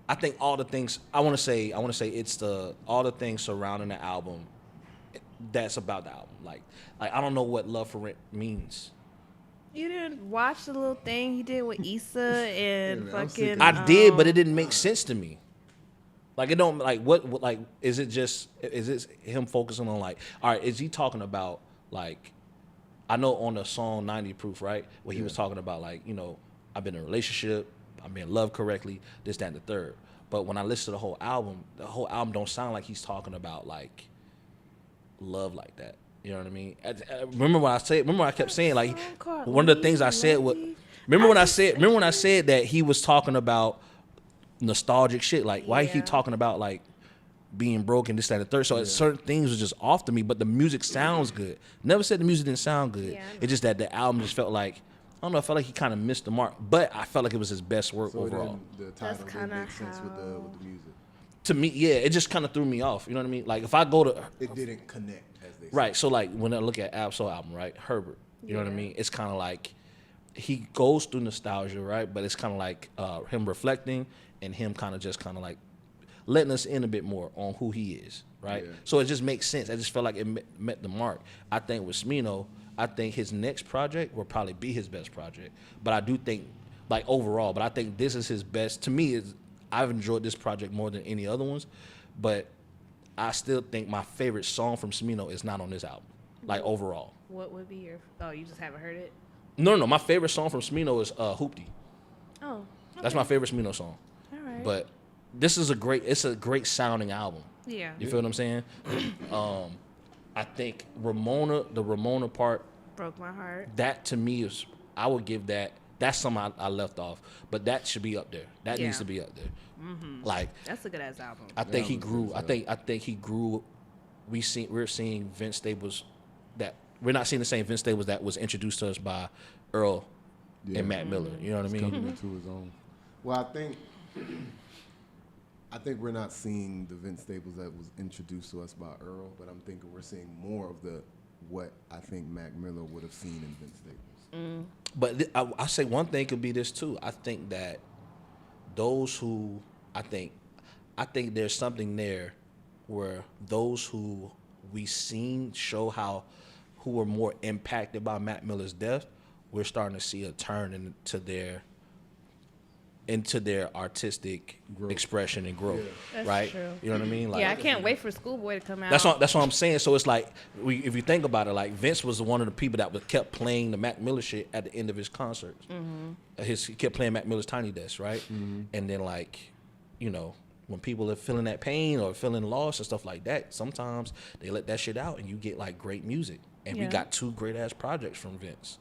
I think all the things I want to say it's all the things surrounding the album that's about the album. Like I don't know what Love for Rent means. You didn't watch the little thing he did with Issa and man, I'm sick fucking. of I did, but it didn't make sense to me. Like it don't like what like is it him focusing on like all right, is he talking about like I know on the song 90 Proof, right? Where he was talking about like, you know, I've been in a relationship, I'm being loved correctly, this, that, and the third. But when I listen to the whole album don't sound like he's talking about like love like that. You know what I mean? Remember when I kept saying like one of the things I said was remember when I said that he was talking about nostalgic shit. Like why he talking about like being broken, this, that, and the third. So certain things was just off to me, but the music sounds good. Never said the music didn't sound good. Yeah, It's just that the album just felt like, I don't know, I felt like he kind of missed the mark, but I felt like it was his best work So overall. then the title didn't kinda make sense with the music. To me, yeah, it just kind of threw me off. You know what I mean? Like if I go to, It didn't connect, as they say. right, so like when I look at Absol album, right, Herbert, you know what I mean? It's kind of like, he goes through nostalgia, right? But it's kind of like him reflecting and him kind of like letting us in a bit more on who he is, right? Yeah. So it just makes sense. I just felt like it met the mark. I think with Smino, I think his next project will probably be his best project. But I do think, like overall, but I think this is his best. To me, I've enjoyed this project more than any other ones. But I still think my favorite song from Smino is not on this album, like overall. What would be your? Oh, you just haven't heard it. No. My favorite song from Smino is Hoopty. Oh, That's my favorite Smino song. all right. But this is a great sounding album. Yeah. You feel what I'm saying? I think the Ramona part, Broke my heart. that to me is, I would give that's something I left off, but that should be up there. That needs to be up there. Mm-hmm. Like That's a good ass album. I think he was grew. good, I think he grew. We're seeing Vince Staples that we're not seeing the same Vince Staples that was introduced to us by Earl and Mac Miller. You know what I mean? Coming into his own. Well, I think we're not seeing the Vince Staples that was introduced to us by Earl, but I'm thinking we're seeing more of what I think Mac Miller would have seen in Vince Staples. But I say one thing could be this too. I think that those who I think there's something there where those who we seen show who were more impacted by Mac Miller's death, we're starting to see a turn into their artistic expression and growth, That's right? true. You know what I mean? Like, Yeah, I can't wait for Schoolboy to come out. That's what I'm saying. So it's like, if you think about it, like Vince was one of the people that kept playing the Mac Miller shit at the end of his concerts. Mm-hmm. He kept playing Mac Miller's Tiny Desk, right? Mm-hmm. And then like, you know, when people are feeling that pain or feeling loss and stuff like that, sometimes they let that shit out and you get like great music. And we got 2 great ass projects from Vince.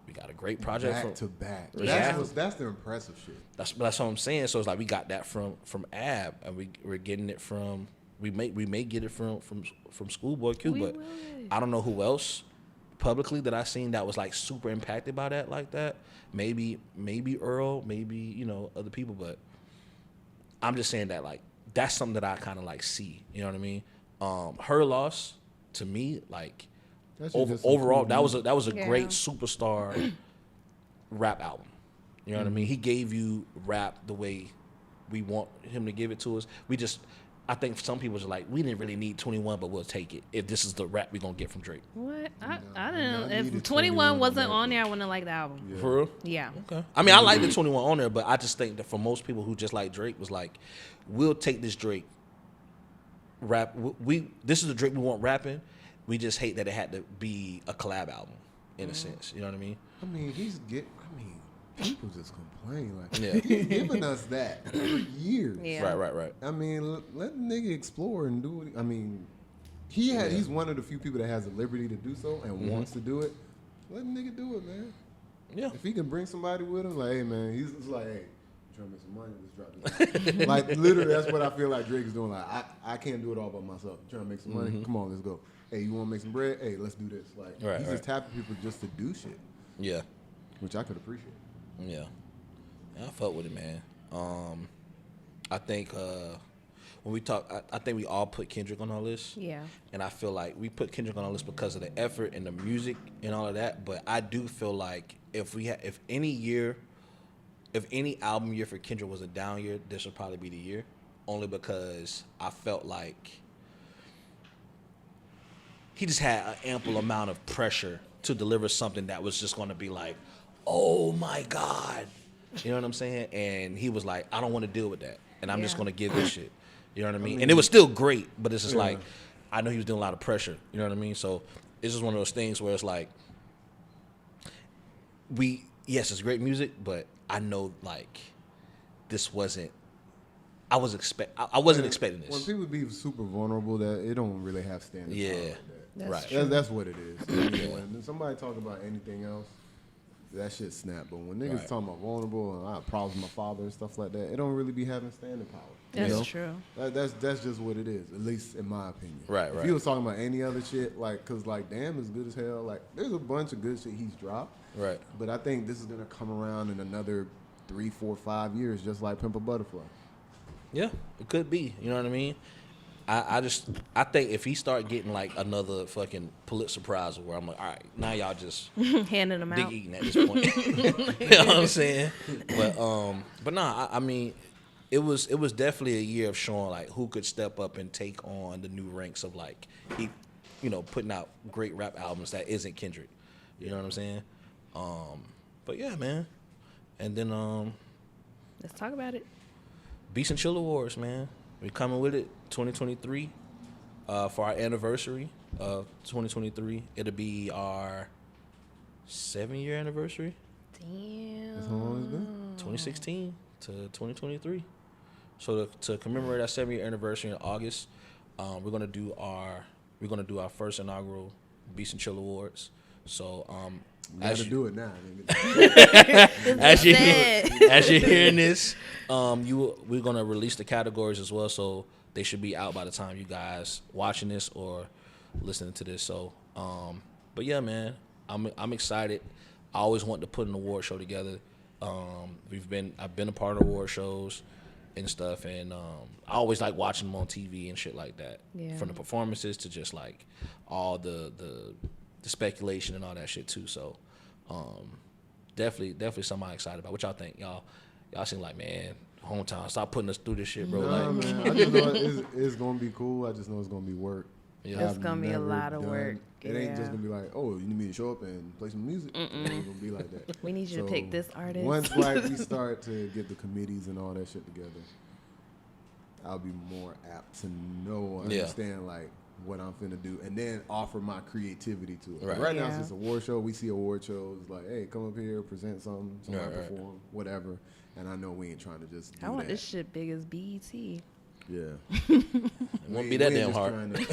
We got a great project Back from to back. Yeah. That's the impressive shit. That's what I'm saying. So it's like we got that from Ab, and we're getting it from we may get it from Schoolboy Q, We but will. I don't know who else publicly that I seen that was like super impacted by that like that. Maybe Earl, maybe, you know, other people, but I'm just saying that like that's something that I kind of like see. You know what I mean? Her loss to me, like overall, that was a great superstar rap album. You know what I mean? He gave you rap the way we want him to give it to us. I think some people are like, we didn't really need 21, but we'll take it if this is the rap we're gonna get from Drake. What? I I didn't. If needed 21 wasn't 21 on there, I wouldn't have liked the album. Yeah. For real? Yeah. Okay. I mean, I like the 21 on there, but I just think that for most people who just like Drake was like, we'll take this Drake rap. This is the Drake we want rapping. We just hate that it had to be a collab album in a sense. You know what I mean? I mean, people just complain like Yeah. he's giving us that for years. Yeah. Right. I mean, let the nigga explore and do it. I mean, he's one of the few people that has the liberty to do so and wants to do it. Let the nigga do it, man. Yeah. If he can bring somebody with him, like, hey, man, he's just like, hey, trying to make some money, let's drop this. Like, literally, that's what I feel like Drake is doing. Like, I can't do it all by myself. I'm trying to make some money. Come on, let's go. Hey, you want to make some bread? Hey, let's do this. Like, he's just tapping people just to do shit, Yeah. which I could appreciate. Yeah. I fuck with it, man. I think when we talk, I think we all put Kendrick on our list. Yeah. And I feel like we put Kendrick on our list because of the effort and the music and all of that. But I do feel like if any album year for Kendrick was a down year, this would probably be the year. Only because I felt like he just had an ample amount of pressure to deliver something that was just going to be like, oh my God. You know what I'm saying? And he was like, I don't want to deal with that. And I'm just Yeah. going to give this shit. You know what I mean? And it was still great, but it's just like, I know he was doing a lot of pressure. You know what I mean? So it's just one of those things where it's like, yes, it's great music, but I know like this wasn't, I wasn't expecting When this. people be super vulnerable, that it don't really have standing power Yeah. like that. That's Right. true. That's what it is. I mean, when somebody talk about anything else, that shit snap. But when niggas Right. talking about vulnerable and I have problems with my father and stuff like that, it don't really be having standing power. That's you know? true. That's just what it is, at least in my opinion. Right, If right. you was talking about any other shit, like, cause like Damn is good as hell. Like, there's a bunch of good shit he's dropped. Right. But I think this is gonna come around in another 3, 4, 5 years, just like Pimp a Butterfly. Yeah, it could be. You know what I mean? I think if he start getting like another fucking Pulitzer Prize where I'm like, all right, now y'all just Handing them dig out. eating at this point. You know what I'm saying? But nah, I mean, it was definitely a year of showing like who could step up and take on the new ranks of like, putting out great rap albums that isn't Kendrick. You know what I'm saying? But yeah, man. And then Let's talk about it. Beats and Chill Awards, man. We're coming with it 2023 for our anniversary of 2023. It'll be our 7-year anniversary, Damn. That's how long it's been? 2016 to 2023. So to commemorate our 7-year anniversary in August, we're gonna do our first inaugural Beats and Chill Awards. So You gotta do it now. as you Said. as you're hearing this, we're gonna release the categories as well, so they should be out by the time you guys watching this or listening to this. So, but yeah, man, I'm excited. I always wanted to put an award show together. I've been a part of award shows and stuff, and I always like watching them on TV and shit like that. Yeah. From the performances to just like all the speculation and all that shit too. So definitely something I'm excited about. What y'all think? Y'all seem like, man, hometown, stop putting us through this shit, bro. Nah, Like, man. I just know it's gonna be cool. I just know it's gonna be work. Yeah. It's gonna be a never lot of work. It ain't Yeah. just gonna be like, oh, you need me to show up and play some music. It ain't gonna be like that. We need you to pick this artist. Once like we start to get the committees and all that shit together, I'll be more apt to know, Yeah. understand like what I'm finna do, and then offer my creativity to it. Right. Right now Yeah. it's just a award show. We see award shows like, hey, come up here, present something, somebody Right. perform, whatever. And I know we ain't trying to just do I want that. this shit big as BET. Yeah. it won't be that damn hard. We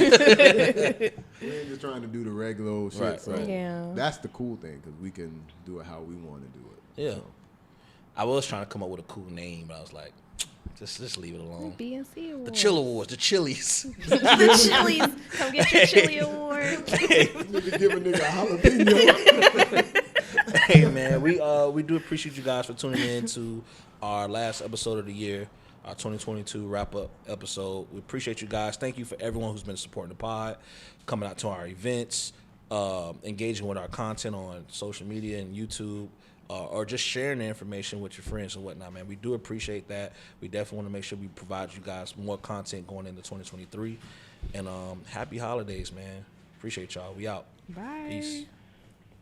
ain't just trying to do the regular old shit. Right, so right. Yeah. that's the cool thing, because we can do it how we want to do it. Yeah. So, I was trying to come up with a cool name, but I was like, just leave it alone. BNC Awards. The Chill Awards, the Chilies. The Chili's. Come get your Chili Award. nigga give a nigga a jalapeno. Hey man, we do appreciate you guys for tuning in to our last episode of the year, our 2022 wrap up episode. We appreciate you guys. Thank you for everyone who's been supporting the pod, coming out to our events, engaging with our content on social media and YouTube, or just sharing the information with your friends and whatnot, man. We do appreciate that. We definitely want to make sure we provide you guys more content going into 2023. And happy holidays, man. Appreciate y'all. We out. Bye. Peace.